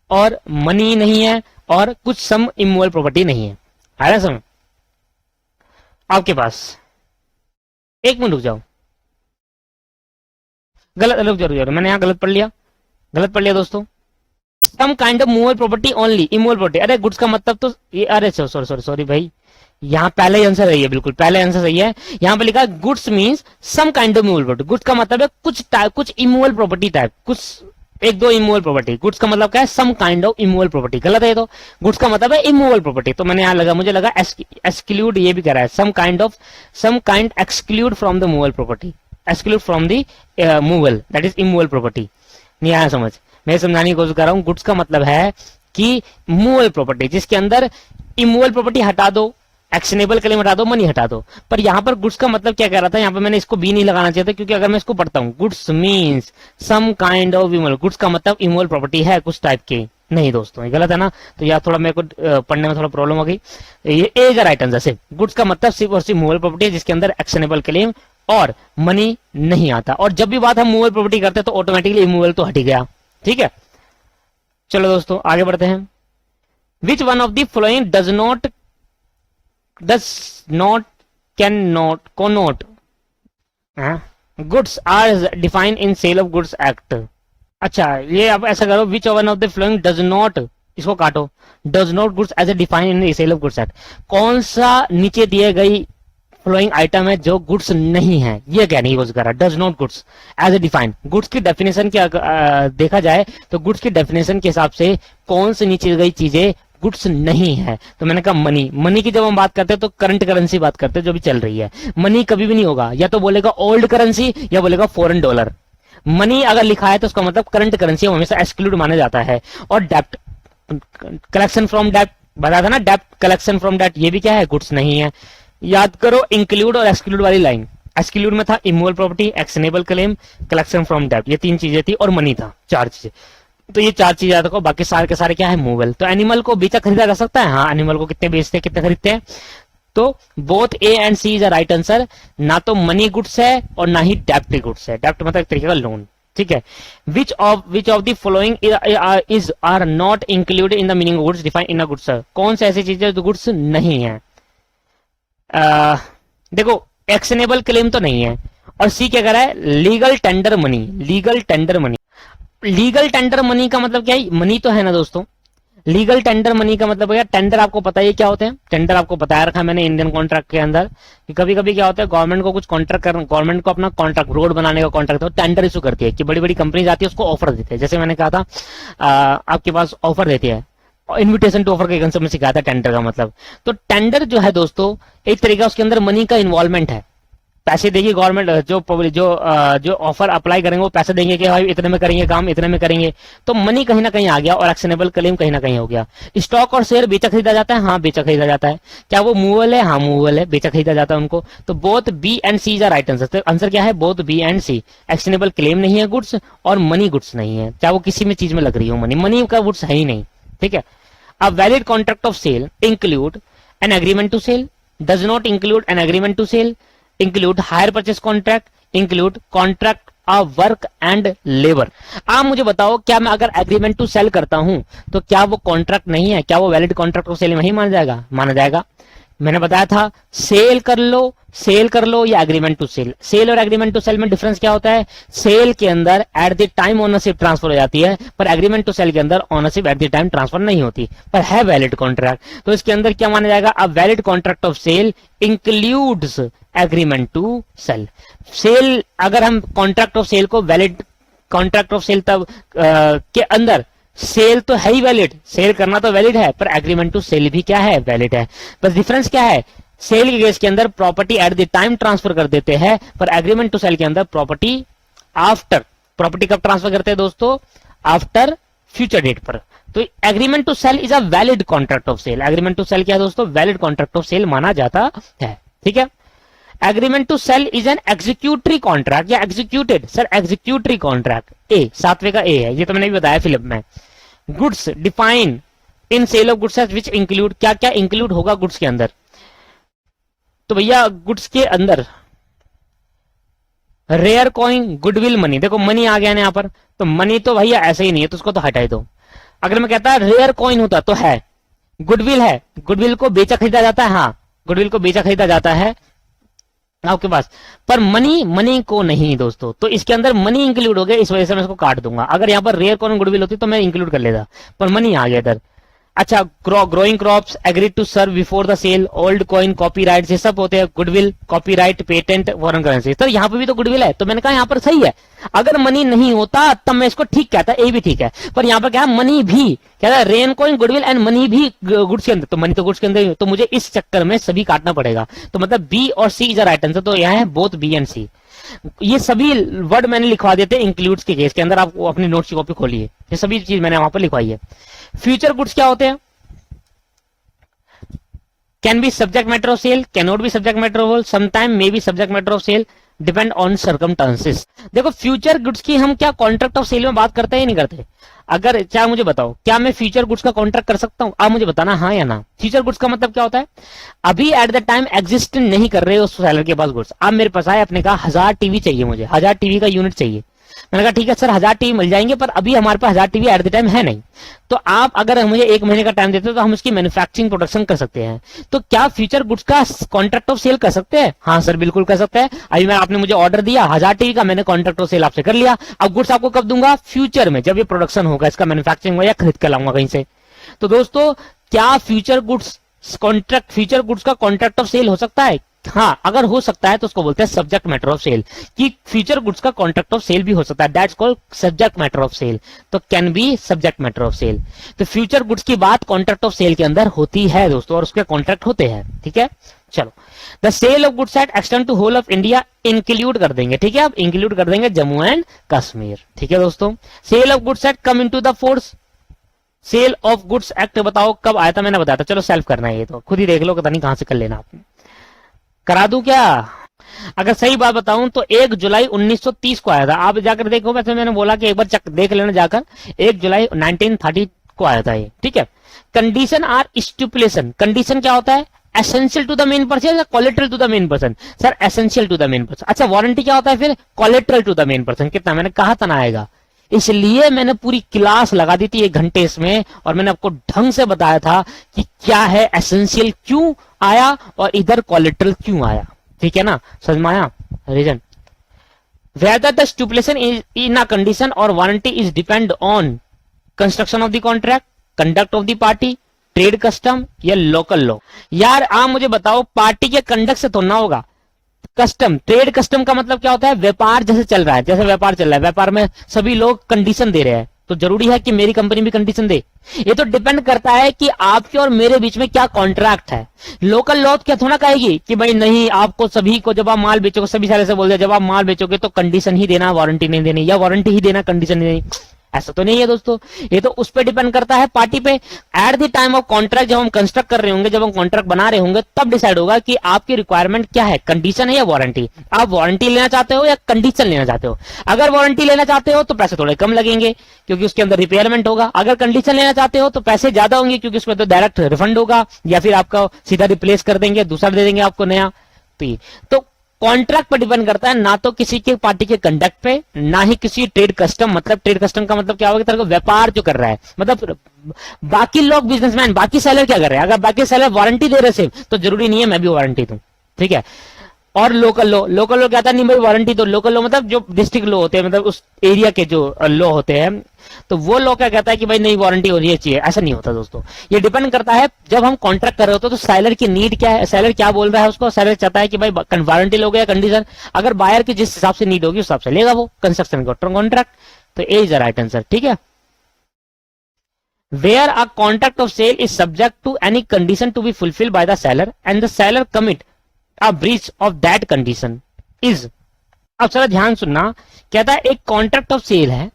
और money नहीं है और कुछ some immovable property नहीं है। आ रहा समझ आपके पास? एक मिनट रुक जाओ, गलत जरूर मैंने यहाँ गलत पढ़ लिया दोस्तों। Some kind of movable property only, immovable property. अरे गुड्स का मतलब तो ये, अरे सॉरी भाई, यहाँ पहले आंसर सही है, बिल्कुल पहले आंसर सही है। यहाँ पे लिखा है goods means some kind of movable property. Goods का मतलब है कुछ इमूवेबल प्रॉपर्टी टाइप, कुछ एक दो इमूवेबल प्रॉपर्टी। गुड्स का मतलब क्या है, some kind of immovable property. गलत है तो, गुड्स का मतलब है इमूवेबल प्रॉपर्टी। तो मैंने यहाँ मुझे लगा एक्सक्लूड, ये भी कह रहा है some kind exclude from the movable property, exclude from the movable, that is immovable property. नहीं आया समझ, मैं समझाने की कोशिश कर रहा हूँ। गुड्स का मतलब है कि मूवेबल प्रॉपर्टी जिसके अंदर इमूवेबल प्रॉपर्टी हटा दो, एक्शनेबल क्लेम हटा दो, मनी हटा दो। पर यहाँ पर गुड्स का मतलब क्या कह रहा था, यहाँ पर मैंने इसको बी नहीं लगाना चाहिए था, क्योंकि अगर मैं इसको पढ़ता हूँ goods means some kind of immovable, goods का मतलब इमूवेबल प्रॉपर्टी है कुछ टाइप की, नहीं दोस्तों ये गलत है ना। तो यार थोड़ा मेरे को पढ़ने में थोड़ा प्रॉब्लम हो गई। ये ए इज राइट आंसर। सिर्फ गुड्स का मतलब सिर्फ और सिर्फ मूवेबल प्रॉपर्टी है जिसके अंदर एक्शनेबल क्लेम और मनी नहीं आता। और जब भी बात हम मूवेबल प्रॉपर्टी करते हैं तो ऑटोमेटिकली इमूवेबल तो हट ही गया, ठीक है। चलो दोस्तों आगे बढ़ते हैं। Which one of the following does not can not connote goods are defined in sale of goods act. अच्छा ये आप ऐसा करो, which one of the following does not, इसको काटो, does not goods as a defined in sale of goods act. कौन सा नीचे दिए गई फॉलोइंग आइटम है जो गुड्स नहीं है, ये कहने की कोशिश कर रहा है। Does not goods as a defined, goods की डेफिनेशन क्या देखा जाए तो गुड्स की डेफिनेशन के हिसाब से कौन सी नीचे गई चीजें गुड्स नहीं है। तो मैंने कहा मनी की जब हम बात करते हैं तो करंट करेंसी बात करते हैं जो भी चल रही है। मनी कभी भी नहीं होगा, या तो बोलेगा ओल्ड करेंसी या बोलेगा फॉरेन डॉलर। मनी अगर लिखा है तो उसका मतलब करंट करेंसी हमेशा एक्सक्लूड माना जाता है। और डेप्ट, कलेक्शन फ्रॉम डेप्ट बताया था ना, डेप्ट कलेक्शन फ्रॉम डेप्ट, ये भी क्या है, गुड्स नहीं है। याद करो इंक्लूड और एक्सक्लूड वाली लाइन। एक्सक्लूड में था immovable property, actionable claim, collection from डेप्ट, ये तीन चीजें थी, और मनी था, चार चीजें। तो ये चार चीजें याद रखो, बाकी सारे के सारे क्या है, मूवेबल। तो एनिमल को बेचा खरीदा जा सकता है, हाँ। एनिमल को कितने बेचते हैं, कितने खरीदते हैं? तो both A and C is a right answer. ना तो मनी गुड्स है और ना ही डेप्ट गुड्स है। डेप्ट मतलब एक तरीके का लोन, ठीक है। Which of the following is are not included in the meaning of goods defined in a goods. कौन से ऐसी चीजें जो गुड्स नहीं है? देखो एक्शनेबल क्लेम तो नहीं है, और सी क्या कर रहा है, legal tender money. Legal tender money का मतलब क्या है, मनी तो है ना दोस्तों। लीगल टेंडर मनी का मतलब क्या, टेंडर आपको पता है क्या होते हैं? टेंडर आपको बताया रखा मैंने इंडियन कॉन्ट्रैक्ट के अंदर कि कभी कभी क्या होता है, गवर्नमेंट को कुछ कॉन्ट्रैक्ट करना, गवर्नमेंट को अपना कॉन्ट्रैक्ट रोड बनाने का कॉन्ट्रैक्ट हो, टेंडर इशू करती है कि बड़ी बड़ी कंपनीज आती है उसको ऑफर देते हैं। जैसे मैंने कहा था आपके पास ऑफर देती है, इन्विटेशन टू ऑफर के कंसेप्ट में सिखाया था टेंडर का मतलब। तो टेंडर जो है दोस्तों एक तरीका उसके अंदर मनी का इन्वॉल्वमेंट है, पैसे देगी गवर्नमेंट, जो ऑफर अप्लाई करेंगे वो पैसे देंगे कि भाई इतने में करेंगे काम, इतने में करेंगे, तो मनी कहीं ना कहीं आ गया और एक्शनेबल क्लेम कहीं ना कहीं हो गया। स्टॉक और शेयर बेचा खरीदा जाता है, हाँ बेचा खरीदा जाता है। क्या वो मूवेबल है? हाँ मूवेबल है, बेचा खरीदा जाता है उनको। तो both B and C are right answer. Answer क्या है? Both B and C. Actionable claim नहीं है गुड्स और मनी गुड्स नहीं है, चाहे वो किसी में चीज में लग रही हो, मनी का गुड्स है ही नहीं। ठीक है। A valid contract of sale include an agreement to sell, does not include an agreement to sell, include hire purchase contract, include contract of work and labor। आप मुझे बताओ, क्या मैं अगर एग्रीमेंट टू सेल करता हूं तो क्या वो कॉन्ट्रैक्ट नहीं है? क्या वो वैलिड कॉन्ट्रैक्ट ऑफ सेल में ही माना जाएगा? माना जाएगा। मैंने बताया था सेल कर लो या एग्रीमेंट टू सेल। सेल और एग्रीमेंट टू सेल में डिफरेंस क्या होता है? सेल के अंदर eight the time ownership transfer हो जाती है, पर एग्रीमेंट टू सेल के अंदर ownership eight the time transfer नहीं होती, पर है वैलिड कॉन्ट्रैक्ट। तो इसके अंदर क्या माना जाएगा? अब valid contract of sale includes agreement to sale. Sale, अगर हम कॉन्ट्रैक्ट ऑफ सेल को वैलिड कॉन्ट्रैक्ट ऑफ सेल तब के अंदर, सेल तो है ही वैलिड, सेल करना तो वैलिड है, पर एग्रीमेंट टू सेल भी क्या है? वैलिड है। बस डिफरेंस क्या है? सेल के केस के अंदर property at the time transfer कर देते हैं, पर एग्रीमेंट टू सेल के अंदर प्रॉपर्टी आफ्टर। प्रॉपर्टी कब ट्रांसफर करते हैं दोस्तों? आफ्टर फ्यूचर डेट पर। तो agreement to sale is a valid contract of sale. Agreement to sale क्या है दोस्तों? वैलिड कॉन्ट्रैक्ट ऑफ सेल माना जाता है। ठीक है। Agreement to sale is an executory contract या executed. Sir executory contract, A सातवें का ए है, ये तो मैंने भी बताया फिलिप में। Goods define in sale of goods which include, क्या क्या इंक्लूड होगा गुड्स के अंदर? तो भैया गुड्स के अंदर रेयर कॉइन, गुडविल, मनी। देखो मनी आ गया ना यहाँ पर, तो मनी तो भैया ऐसे ही नहीं है, तो उसको तो हटा ही दो। अगर मैं कहता रेयर कॉइन होता तो है, गुडविल है, गुडविल को बेचा खरीदा जाता है, हाँ गुडविल को बेचा खरीदा जाता है आपके पास, पर मनी को नहीं दोस्तों। तो इसके अंदर मनी इंक्लूड हो गया, इस वजह से मैं इसको काट दूंगा। अगर यहाँ पर रेयर कॉइन गुडविल होती तो मैं इंक्लूड कर लेता, पर मनी आ गया इधर। अच्छा, growing crops, agreed to serve before the sale, old coin, copyright, ये सब होते हैं goodwill, copyright, patent, foreign currency. तो यहाँ पे भी तो गुडविल है, तो मैंने कहा यहाँ पर सही है। अगर मनी नहीं होता तब मैं इसको ठीक कहता, ये भी ठीक है, पर यहाँ पर क्या है? मनी भी क्या है? Rain coin, goodwill and money भी गुड्स के अंदर, तो मनी तो गुड्स के अंदर, तो मुझे इस चक्कर में सभी काटना पड़ेगा। तो मतलब बी और सी इज राइट आंसर। तो यहाँ है बोथ बी एंड सी। ये सभी वर्ड मैंने लिखवा देते इंक्लूड्स के केस के अंदर, आप अपनी नोट्स की कॉपी खोलिए, ये सभी चीज मैंने वहां पर लिखवाई है। फ्यूचर गुड्स क्या होते हैं? Can be subject matter of sale, can not be subject matter of, sometime may be subject matter of sale, depend on circumstances. देखो फ्यूचर गुड्स की हम क्या कॉन्ट्रैक्ट ऑफ सेल में बात करते हैं या नहीं करते? अगर चाहे मुझे बताओ, क्या मैं फ्यूचर गुड्स का कॉन्ट्रैक्ट कर सकता हूं? आप मुझे बताना हाँ या ना। फ्यूचर गुड्स का मतलब क्या होता है? अभी एट द टाइम एग्जिस्ट नहीं कर रहे उस सेलर के पास गुड्स। आप मेरे पास आए, आपने कहा 1000 टीवी चाहिए मुझे, 1000 टीवी का यूनिट चाहिए। मैंने कहा ठीक है सर 1000 टीवी मिल जाएंगे, पर अभी हमारे पास 1000 टीवी एट द टाइम है नहीं। तो आप अगर मुझे 1 महीने का टाइम देते हो तो हम उसकी मैन्युफैक्चरिंग प्रोडक्शन कर सकते हैं। तो क्या फ्यूचर गुड्स का कॉन्ट्रैक्ट ऑफ सेल कर सकते हैं? हाँ सर बिल्कुल कर सकते हैं। अभी आपने मुझे ऑर्डर दिया 1000 टीवी का, मैंने कॉन्ट्रैक्ट ऑफ सेल आपसे कर लिया। अब गुड्स आपको कब दूंगा? फ्यूचर में, जब ये प्रोडक्शन होगा, इसका मैन्युफैक्चरिंग होगा या खरीद कर लाऊंगा कहीं से। तो दोस्तों क्या फ्यूचर गुड्स का कॉन्ट्रैक्ट ऑफ सेल हो सकता है? हाँ, अगर हो सकता है तो उसको बोलते हैं सब्जेक्ट मैटर ऑफ सेल। कि फ्यूचर गुड्स का कॉन्ट्रैक्ट ऑफ सेल भी हो सकता है, that's called subject matter of sale. तो can be subject matter of sale. तो फ्यूचर गुड्स की बात कॉन्ट्रैक्ट ऑफ सेल के अंदर होती है दोस्तों, और उसके कॉन्ट्रैक्ट होते हैं। ठीक है, चलो the sale of goods at extend to whole of India include कर देंगे। ठीक है, आप इंक्लूड कर देंगे जम्मू एंड कश्मीर। ठीक है दोस्तों, sale of goods at come into the force. Sale of goods act बताओ कब आया था? मैंने बताया था, चलो सेल्फ करना है, ये तो खुद ही देख लो, पता नहीं कहां से कर लेना आपने। करा दूं क्या? अगर सही बात बताऊं तो 1 जुलाई 1930 को आया था। आप जाकर देखो, वैसे मैंने बोला कि एक बार चेक देख लेना जाकर, 1 जुलाई 1930 को आया था ये। ठीक है, कंडीशन आर स्टिपुलेशन। कंडीशन क्या होता है? Essential to the main person या collateral to the main person? Sir essential to the main person. अच्छा, वारंटी क्या होता है फिर? Collateral to the main person. कितना मैंने कहा था ना आएगा, इसलिए मैंने पूरी क्लास लगा दी थी 1 घंटे इसमें, और मैंने आपको ढंग से बताया था कि क्या है एसेंशियल क्यों आया और इधर कोलेटरल क्यों आया। ठीक है ना, समझ में आया reason? Whether the stipulation is in a condition और warranty is depend on construction of the contract, conduct of the party, trade custom या लोकल लॉ। यार आप मुझे बताओ, पार्टी के कंडक्ट से तो ना होगा। कस्टम, ट्रेड कस्टम का मतलब क्या होता है? व्यापार जैसे चल रहा है, जैसे व्यापार चल रहा है, व्यापार में सभी लोग कंडीशन दे रहे हैं, तो जरूरी है कि मेरी कंपनी भी कंडीशन दे? ये तो डिपेंड करता है कि आपके और मेरे बीच में क्या कॉन्ट्रैक्ट है। लोकल लॉ क्या थोड़ा कहेगी कि भाई नहीं, आपको सभी को जब आप माल बेचोगे, सभी सारे से बोल दिया जब आप माल बेचोगे तो कंडीशन ही देना, वारंटी नहीं देनी, या वारंटी ही देना, कंडीशन नहीं देनी। ऐसा तो नहीं है दोस्तों, ये तो उस पर डिपेंड करता है पार्टी पे। Eight the time of contract, जब हम कंस्ट्रक्ट कर रहे होंगे, जब हम कॉन्ट्रैक्ट बना रहे होंगे, तब डिसाइड होगा कि आपकी रिक्वायरमेंट क्या है, कंडीशन है या वारंटी। आप वारंटी लेना चाहते हो या कंडीशन लेना चाहते हो? अगर वारंटी लेना चाहते हो तो पैसे थोड़े कम लगेंगे क्योंकि उसके अंदर रिपेयरमेंट होगा। अगर कंडीशन लेना चाहते हो तो पैसे ज्यादा होंगे क्योंकि उसमें तो डायरेक्ट रिफंड होगा या फिर आपका सीधा रिप्लेस कर देंगे, दूसरा दे देंगे आपको नया। तो कॉन्ट्रैक्ट पर डिपेंड करता है, ना तो किसी के पार्टी के कंडक्ट पे, ना ही किसी ट्रेड कस्टम। मतलब ट्रेड कस्टम का मतलब क्या होगा, तेरे को व्यापार जो कर रहा है, मतलब बाकी लोग बिजनेसमैन, बाकी सेलर क्या कर रहे हैं। अगर बाकी सेलर वारंटी दे रहे सिर्फ, तो जरूरी नहीं है मैं भी वारंटी दूं, ठीक है। और लोकल लॉ, लोकल लॉ कहता नहीं भाई वारंटी दो। लोकल लॉ मतलब जो डिस्ट्रिक्ट लॉ होते हैं, मतलब उस एरिया के जो लॉ होते हैं, तो वो लॉ क्या कहता है कि भाई नहीं वारंटी होनी चाहिए। ऐसा नहीं होता दोस्तों, ये डिपेंड करता है जब हम कॉन्ट्रैक्ट कर रहे होते तो सेलर की नीड क्या है, सेलर क्या बोल रहा है उसको। सेलर चाहता है कि भाई वारंटी लोगे या कंडीशन, अगर बायर की जिस हिसाब से नीड होगी उस हिसाब से लेगा वो कंस्ट्रक्शन कॉन्ट्रैक्ट। तो ए इज द राइट आंसर, ठीक है। Where a contract of sale is subject to any condition to be fulfilled by the seller and the seller commit a breach of that condition is। अब सारा ध्यान सुनना, कहता है एक कॉन्ट्रैक्ट ऑफ सेल है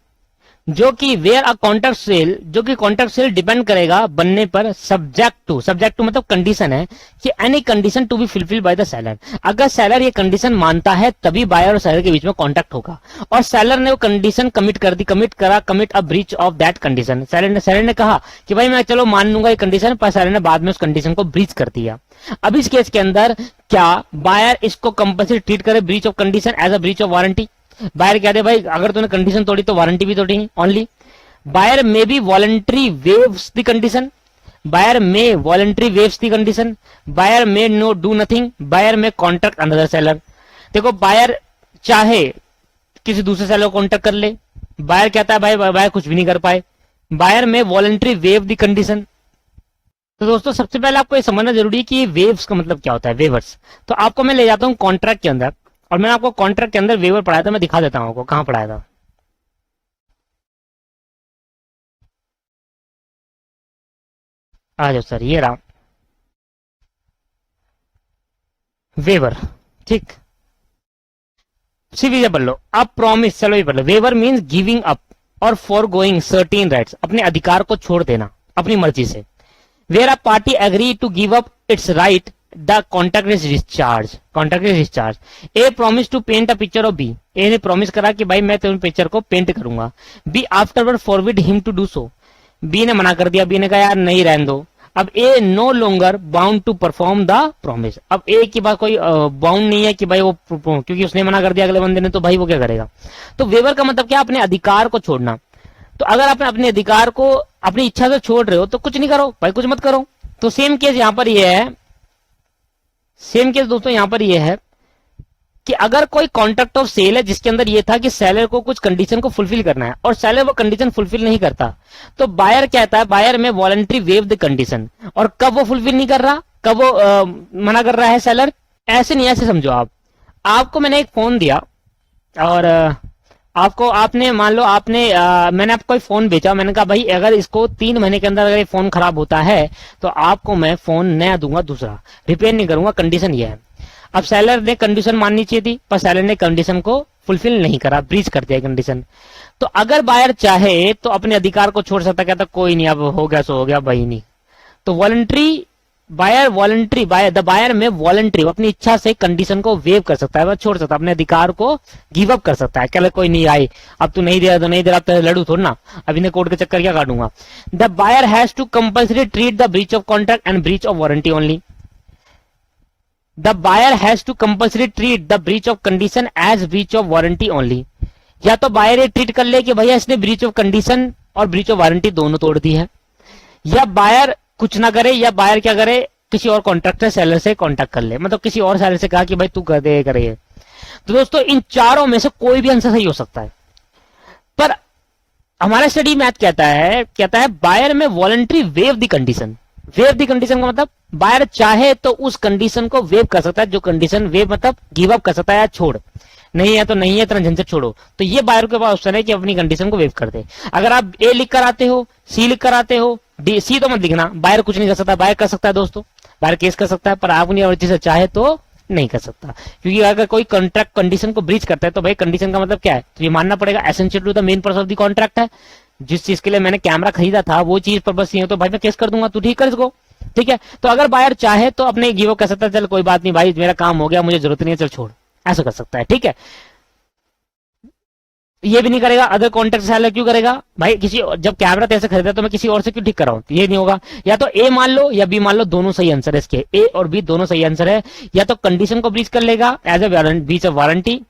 जो कि वेयर अ कॉन्ट्रैक्ट सेल, जो कि कॉन्ट्रैक्ट सेल डिपेंड करेगा बनने पर सब्जेक्ट टू मतलब कंडीशन है कि any condition to be fulfil by the seller. अगर सेलर ये कंडीशन मानता है तभी बायर और सेलर के बीच में कॉन्ट्रैक्ट होगा। और सेलर ने वो कंडीशन कमिट कर दी, commit a breach of that condition. Seller ने कहा कि भाई मैं चलो मान लूंगा ये कंडीशन, पर सेलर ने बाद में उस कंडीशन को ब्रीच कर दिया। अब इस केस के अंदर क्या बायर इसको कंपल्सरी ट्रीट करे breach of condition as a breach of warranty? Buyer कह दे भाई अगर तूने कंडीशन तोड़ी तो वारंटी भी तोड़ी only. Buyer may be voluntary waives the condition, buyer may voluntary waives the condition, buyer may no do nothing, buyer may contract another seller. देखो बायर चाहे किसी दूसरे सेलर को कॉन्ट्रैक्ट कर ले, बायर कहता है भाई बायर कुछ भी नहीं कर पाए, buyer may voluntary waive the condition. तो दोस्तों सबसे पहले आपको ये समझना जरूरी है कि ये वेव्स का मतलब क्या होता है, वेवर्स। तो आपको मैं ले जाता हूं कॉन्ट्रैक्ट के अंदर, और मैंने आपको कॉन्ट्रैक्ट के अंदर वेवर पढ़ाया था, मैं दिखा देता हूं आपको कहां पढ़ाया था। आ जाओ सर, ये रहा वेवर, ठीक। सीधे पढ़ लो, अब प्रॉमिस, चलो ये पढ़ लो। वेवर मीन्स गिविंग अप और फॉर गोइंग सर्टेन राइट्स, अपने अधिकार को छोड़ देना अपनी मर्जी से। Where a party agree to give up its right the contract is discharge. A promise to paint a picture of B, A ने प्रॉमिस करा कि भाई मैं तुम्हें पिक्चर को पेंट करूंगा। B afterward forbid him to do so, B ने मना कर दिया, बी ने कहा यार नहीं रहने दो। अब A no longer bound to perform the promise, अब ए की बात कोई बाउंड नहीं है कि भाई वो, क्योंकि उसने मना कर दिया अगले बंदे ने, तो भाई वो क्या करेगा। तो वेवर का मतलब क्या, अपने अधिकार को छोड़ना। तो अगर आप अपने अधिकार को अपनी इच्छा से छोड़ रहे हो तो कुछ नहीं करो भाई, कुछ मत करो। तो सेम केस यहां पर ये है, सेम केस दोस्तों यहां पर ये है कि अगर कोई कॉन्ट्रैक्ट ऑफ सेल है जिसके अंदर ये था कि सेलर को कुछ कंडीशन को फुलफिल करना है और सेलर वो कंडीशन फुलफिल नहीं करता, तो बायर कहता है बायर में वॉलंटरी वेव द कंडीशन। और कब वो फुलफिल नहीं कर रहा, कब वो मना कर रहा है सेलर, ऐसे नहीं, ऐसे समझो आप। आपको मैंने एक फोन दिया और आपको, आपने मान लो आपने मैंने आपको फोन बेचा, मैंने कहा भाई अगर इसको 3 महीने के अंदर अगर ये फोन खराब होता है तो आपको मैं फोन नया दूंगा, दूसरा रिपेयर नहीं करूंगा, कंडीशन ये है। अब सेलर ने कंडीशन माननी चाहिए थी, पर सेलर ने कंडीशन को फुलफिल नहीं करा, ब्रीच कर दिया कंडीशन। तो अगर बायर चाहे तो अपने अधिकार को छोड़ सकता, कहता कोई नहीं अब हो गया सो हो गया भाई नहीं। तो voluntary buyer, voluntary buyer, the buyer में वॉलंटरी अपनी इच्छा से कंडीशन को वेव कर सकता है, वह छोड़ सकता है, अपने अधिकार को गिव अप कर सकता है। कह कोई नहीं आई, अब तू नहीं दे रहा तो नहीं दे रहा, तो लड़ू थोड़ा ना, अब इन्हें कोर्ट के चक्कर क्या काटूंगा। The buyer has to compulsory treat the breach of contract and breach of warranty only. The buyer has to compulsory treat the breach of condition as breach of warranty only. या तो buyer ये treat कर ले कि भैया इसने breach of condition और breach of warranty दोनों तोड़ दी है, या बायर कुछ ना करे, या बायर क्या करे, किसी और कॉन्ट्रैक्टर सेलर से कॉन्टैक्ट कर ले, मतलब किसी और सेलर से कहा कि भाई तू कर दे करे। तो दोस्तों इन चारों में से कोई भी आंसर सही हो सकता है, पर हमारा स्टडी मैथ कहता है बायर में voluntary waive the condition. Wave the condition का मतलब बायर चाहे तो उस कंडीशन को वेव कर सकता है, जो कंडीशन वेव मतलब गिव अप कर सकता है या छोड़। नहीं है तो नहीं है, इतना झंझट छोड़ो। तो ये बायर के पास ऑप्शन है कि अपनी कंडीशन को वेव कर दे। अगर आप ए लिख कर आते हो, सी लिख कर आते हो, डी सी तो मत लिखना, बायर कुछ नहीं कर सकता। बायर कर सकता है दोस्तों, बायर केस कर सकता है, पर आप अपनी मर्जी से चाहे तो नहीं कर सकता। क्योंकि अगर कोई कॉन्ट्रैक्ट कंडीशन को ब्रीच करता है तो भाई कंडीशन का मतलब क्या है, तो ये मानना पड़ेगा essential to the main purpose of the contract है। जिस चीज के लिए मैंने कैमरा खरीदा था वो चीज पर्पस नहीं है तो भाई मैं केस कर दूंगा, तू ठीक कर इसको, ठीक है। तो अगर बायर चाहे तो अपने गिव अप कर सकता है, चल कोई बात नहीं भाई मेरा काम हो गया, मुझे जरूरत नहीं है, चल छोड़, ऐसा कर सकता है, ठीक है। ये भी नहीं करेगा, अदर कॉन्टेक्ट सेलर क्यों करेगा भाई, किसी जब कैमरा तेरे से खरीदा तो मैं किसी और से क्यों ठीक कर रहा हूं, ये नहीं होगा। या तो ए मान लो या बी मान लो, दोनों सही आंसर है इसके, ए और बी दोनों सही आंसर है। या तो कंडीशन को ब्रीच कर लेगा as a breach of warranty,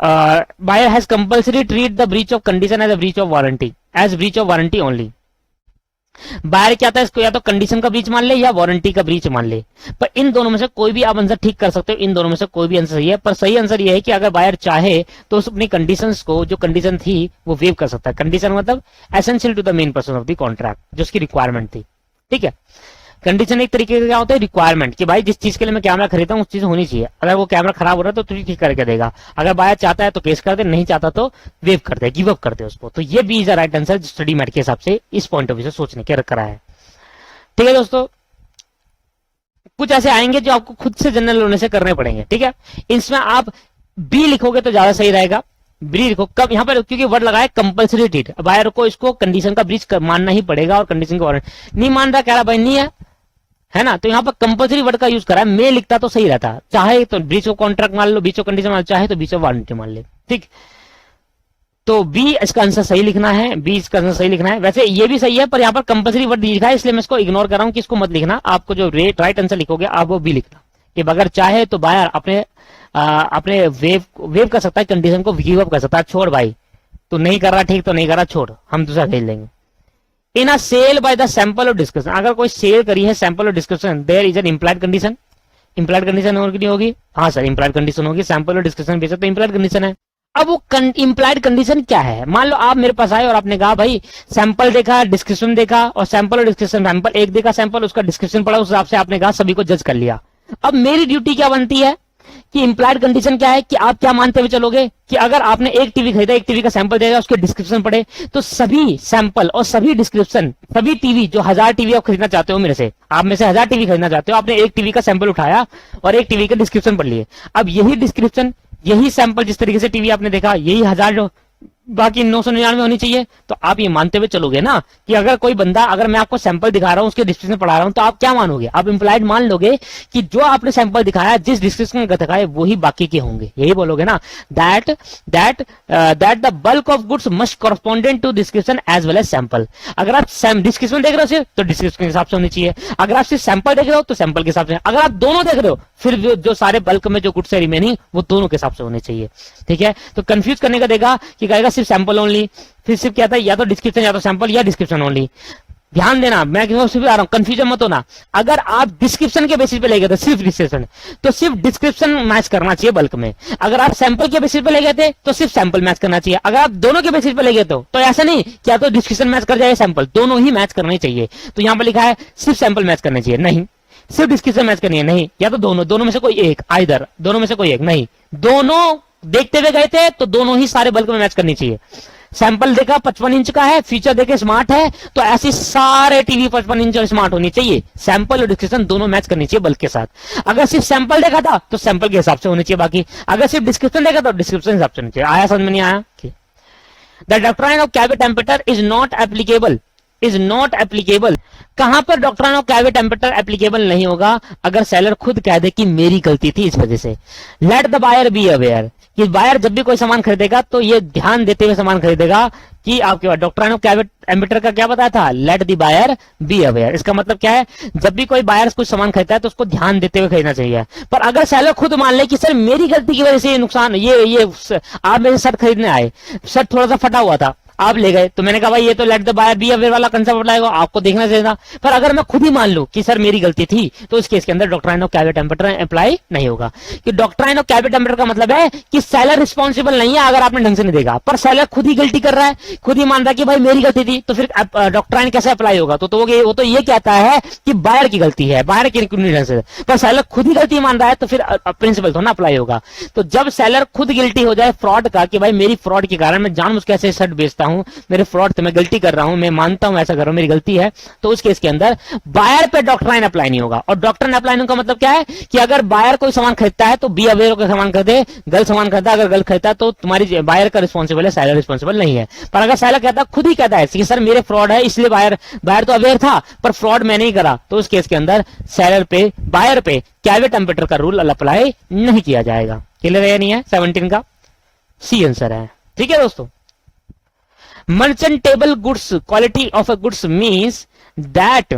buyer has compulsory treat the breach of condition as a breach of warranty, as breach of warranty only. Buyer क्या था, इसको या तो कंडीशन का ब्रीच मान ले या वारंटी का ब्रीच मान ले, पर इन दोनों में से कोई भी आप आंसर ठीक कर सकते हो, इन दोनों में से कोई भी आंसर सही है। पर सही आंसर ये है कि अगर बायर चाहे तो उस अपनी कंडीशंस को, जो कंडीशन थी वो वेव कर सकता है। कंडीशन मतलब essential to the main purpose of the contract, जो उसकी रिक्वायरमेंट थी, ठीक है। कंडीशन एक तरीके का क्या होता है, रिक्वायरमेंट, कि भाई जिस चीज के लिए मैं कैमरा खरीदा हूं उस चीज होनी चाहिए। अगर वो कैमरा खराब हो रहा है तो तुझे ठीक करके देगा। अगर बायर चाहता है तो केस कर दे, नहीं चाहता तो वेव कर दे, गिव अप कर दे उसको। तो ये भी is the right answer study mate के हिसाब से, इस पॉइंट ऑफ व्यू से सोचने के करा है, ठीक है दोस्तों। कुछ ऐसे आएंगे जो आपको खुद से जनरल होने से करने पड़ेंगे, ठीक है। इसमें आप बी लिखोगे तो ज्यादा सही रहेगा, बी लिखो कब यहाँ पर, क्योंकि वर्ड लगा है कंपल्सरी ट्रीट, बायर को इसको कंडीशन का ब्रीच मानना ही पड़ेगा और कंडीशन का वारंटी नहीं मान रहा, कह रहा भाई नहीं है ना, तो यहाँ पर कंपल्सरी वर्ड का यूज करा है। मैं लिखता तो सही रहता, चाहे तो ब्रीच ऑफ कॉन्ट्रैक्ट मान लो, ब्रीच ऑफ कंडीशन मान लो, चाहे तो ब्रीच ऑफ वारंटी मान ले, ठीक। तो बी इसका आंसर सही लिखना है, बी इसका आंसर सही लिखना है। वैसे ये भी सही है पर यहाँ पर कंपल्सरी वर्ड लिखा है इसलिए मैं इसको इग्नोर कर रहा हूँ कि इसको मत लिखना। आपको जो राइट आंसर लिखोगे आप वो बी लिखना, कि अगर चाहे तो बायर अपने वेव कर सकता है, कंडीशन को गिव अप कर सकता है, छोड़ भाई तू नहीं कर रहा, ठीक तो नहीं कर रहा, छोड़, हम दूसरा भेज लेंगे। In a sale by the sample और डिस्क्रिप्शन, अगर कोई सेल करी है सैंपल और description, there is an implied condition, implied condition होगी नहीं होगी, हाँ सर इंप्लाइड कंडीशन होगी, सैंपल और डिस्क्रिप्शन बेचा तो इंप्लाइड कंडीशन है। अब वो इंप्लाइड कंडीशन क्या है, मान लो आप मेरे पास आए और आपने कहा भाई सैंपल देखा, डिस्क्रिप्शन देखा, और सैंपल और डिस्क्रिप्शन, सैंपल एक देखा सैंपल, उसका डिस्क्रिप्शन पढ़ा, उस हिसाब से आपने कहा सभी को जज कर लिया। अब मेरी ड्यूटी क्या बनती है कि इंप्लाइड कंडीशन क्या है, कि आप क्या मानते हुए चलोगे कि अगर आपने एक टीवी खरीदा, एक टीवी का सैंपल देगा, उसके डिस्क्रिप्शन पढ़े, तो सभी सैंपल और सभी डिस्क्रिप्शन, सभी टीवी, जो 1000 टीवी आप खरीदना चाहते हो मेरे से, आप में से 1000 टीवी खरीदना चाहते हो, आपने एक टीवी का सैंपल उठाया और एक टीवी का डिस्क्रिप्शन पढ़ लिए। अब यही डिस्क्रिप्शन, यही सैंपल, जिस तरीके से टीवी आपने देखा, यही 1000 बाकी 999 होनी चाहिए। तो आप ये मानते हुए चलोगे ना कि अगर कोई बंदा, अगर मैं आपको सैंपल दिखा रहा हूं, उसके डिस्क्रिप्शन पढ़ा रहा हूं, तो आप क्या मानोगे, आप इंप्लाइड मान लोगे कि जो आपने सैंपल दिखाया, जिस डिस्क्रिप्शन में दिखाया, वही बाकी के होंगे, यही बोलोगे ना, that the bulk of goods must correspondent to description as well as sample. अगर आप डिस्क्रिप्शन देख रहे हो सिर्फ, तो डिस्क्रिप्शन के हिसाब से होनी चाहिए। अगर आप सिर्फ सैंपल देख रहे हो तो सैंपल के हिसाब से, अगर आप दोनों देख रहे हो फिर जो सारे बल्क में जो गुड्स है रिमेनिंग, वो दोनों के हिसाब से होने चाहिए, ठीक है। तो कंफ्यूज करने का देगा कि कहेगा सिर्फ सैंपल ओनली, फिर सिर्फ क्या था, या तो डिस्क्रिप्शन या तो सैंपल या डिस्क्रिप्शन ओनली। ध्यान देना, मैं सिर्फ आ रहा हूं, कंफ्यूजन मत होना। अगर आप डिस्क्रिप्शन के बेसिस पे ले गए थे, सिर्फ डिस्क्रिप्शन, तो सिर्फ डिस्क्रिप्शन मैच करना चाहिए बल्क में। अगर आप सैंपल के बेसिस पे ले गए थे तो सिर्फ सैंपल मैच करना चाहिए। अगर आप दोनों के बेसिस पे ले गए तो ऐसा नहीं क्या तो डिस्क्रिप्शन मैच कर जाए, सैंपल, दोनों ही मैच करने चाहिए। तो यहां पर लिखा है सिर्फ सैंपल मैच करने चाहिए, नहीं सिर्फ डिस्क्रिप्शन मैच करनी है, नहीं, या तो दोनों में से कोई एक, आइदर दोनों में से कोई एक, नहीं, दोनों देखते हुए गए थे तो दोनों ही सारे बल्क में मैच करनी चाहिए। सैंपल देखा 55 इंच का है, फीचर देखे स्मार्ट है, तो ऐसे सारे टीवी 55 इंच और स्मार्ट होनी चाहिए। सैंपल और डिस्क्रिप्शन दोनों मैच करनी चाहिए बल्क के साथ। अगर सिर्फ सैंपल देखा था तो सैंपल के हिसाब से होनी चाहिए बाकी, अगर सिर्फ डिस्क्रिप्शन देखा तो डिस्क्रिप्शन के हिसाब से होनी चाहिए। आया समझ में नहीं आया? The doctrine of caveat temperature is not applicable. कहां पर doctrine of caveat temperature applicable नहीं होगा? अगर सेलर खुद कह दे कि मेरी गलती थी इस वजह से। Let the buyer be aware, कि बायर जब भी कोई सामान खरीदेगा तो ये ध्यान देते हुए सामान खरीदेगा कि आपके पास डॉक्ट्राइन ऑफ कैविटी टेम्परेचर का क्या बताया था, let the buyer be aware. इसका मतलब क्या है, जब भी कोई बायर कुछ सामान खरीदता है तो उसको ध्यान देते हुए खरीदना चाहिए। पर अगर सेलर खुद मान ले कि सर मेरी गलती की वजह से ये नुकसान, ये आप मेरे शर्ट खरीदने आए, शर्ट थोड़ा सा फटा हुआ था, आप ले गए, तो मैंने कहा भाई ये तो let the buyer be aware वाला कंसेप्ट अप्लाई होगा, आपको देखना चाहिए था। पर अगर मैं खुद ही मान लूं कि सर मेरी गलती थी, तो इस केस के अंदर doctrine of caveat temperature apply नहीं होगा। कि डॉक्ट्राइन ऑफ कैविटी टेम्परेचर का मतलब है कि सेलर रिस्पॉन्सिबल नहीं है अगर आपने ढंग से नहीं देखा, पर सेलर खुद ही गलती कर रहा है, खुद ही मान रहा है कि भाई मेरी गलती थी, तो फिर डॉक्ट्राइन कैसे अप्लाई होगा? तो वो तो ये कहता है कि बायर की गलती है, बायर की ढंग से, पर सेलर खुद ही गलती मान रहा है, तो फिर प्रिंसिपल तो ना अप्लाई होगा। तो जब सेलर खुद गिल्टी हो जाए फ्रॉड का कि भाई मेरी फ्रॉड के कारण मैं जानबूझ के ऐसे शर्ट बेचता हूं, मेरे फ्रॉड तो मैं गलती कर रहा हूं, मैं मानता हूं ऐसा कर रहा हूं, मेरी गलती है, तो उस केस के अंदर बायर पे डॉक्ट्राइन अप्लाई नहीं होगा। और डॉक्ट्राइन अप्लाई होने का मतलब क्या है कि अगर बायर कोई सामान खरीदता है तो बी अवेयर का सामान खरीदे, गलत सामान खरीदा, अगर गलत खरीदता तो तुम्हारी बायर का रिस्पॉन्सिबल है, सेलर रिस्पॉन्सिबल नहीं है। पर अगर सेलर कहता खुद ही कहता है कि सर मेरे फ्रॉड है इसलिए बायर तो अवेयर था पर फ्रॉड मैं नहीं करा, तो उस केस के अंदर सेलर पे बायर पे कैविटी टेम्परेचर का रूल अप्लाई नहीं किया जाएगा। क्लियर है या नहीं है? 17 का सी आंसर है। ठीक है दोस्तों, merchantable goods, quality of a goods means that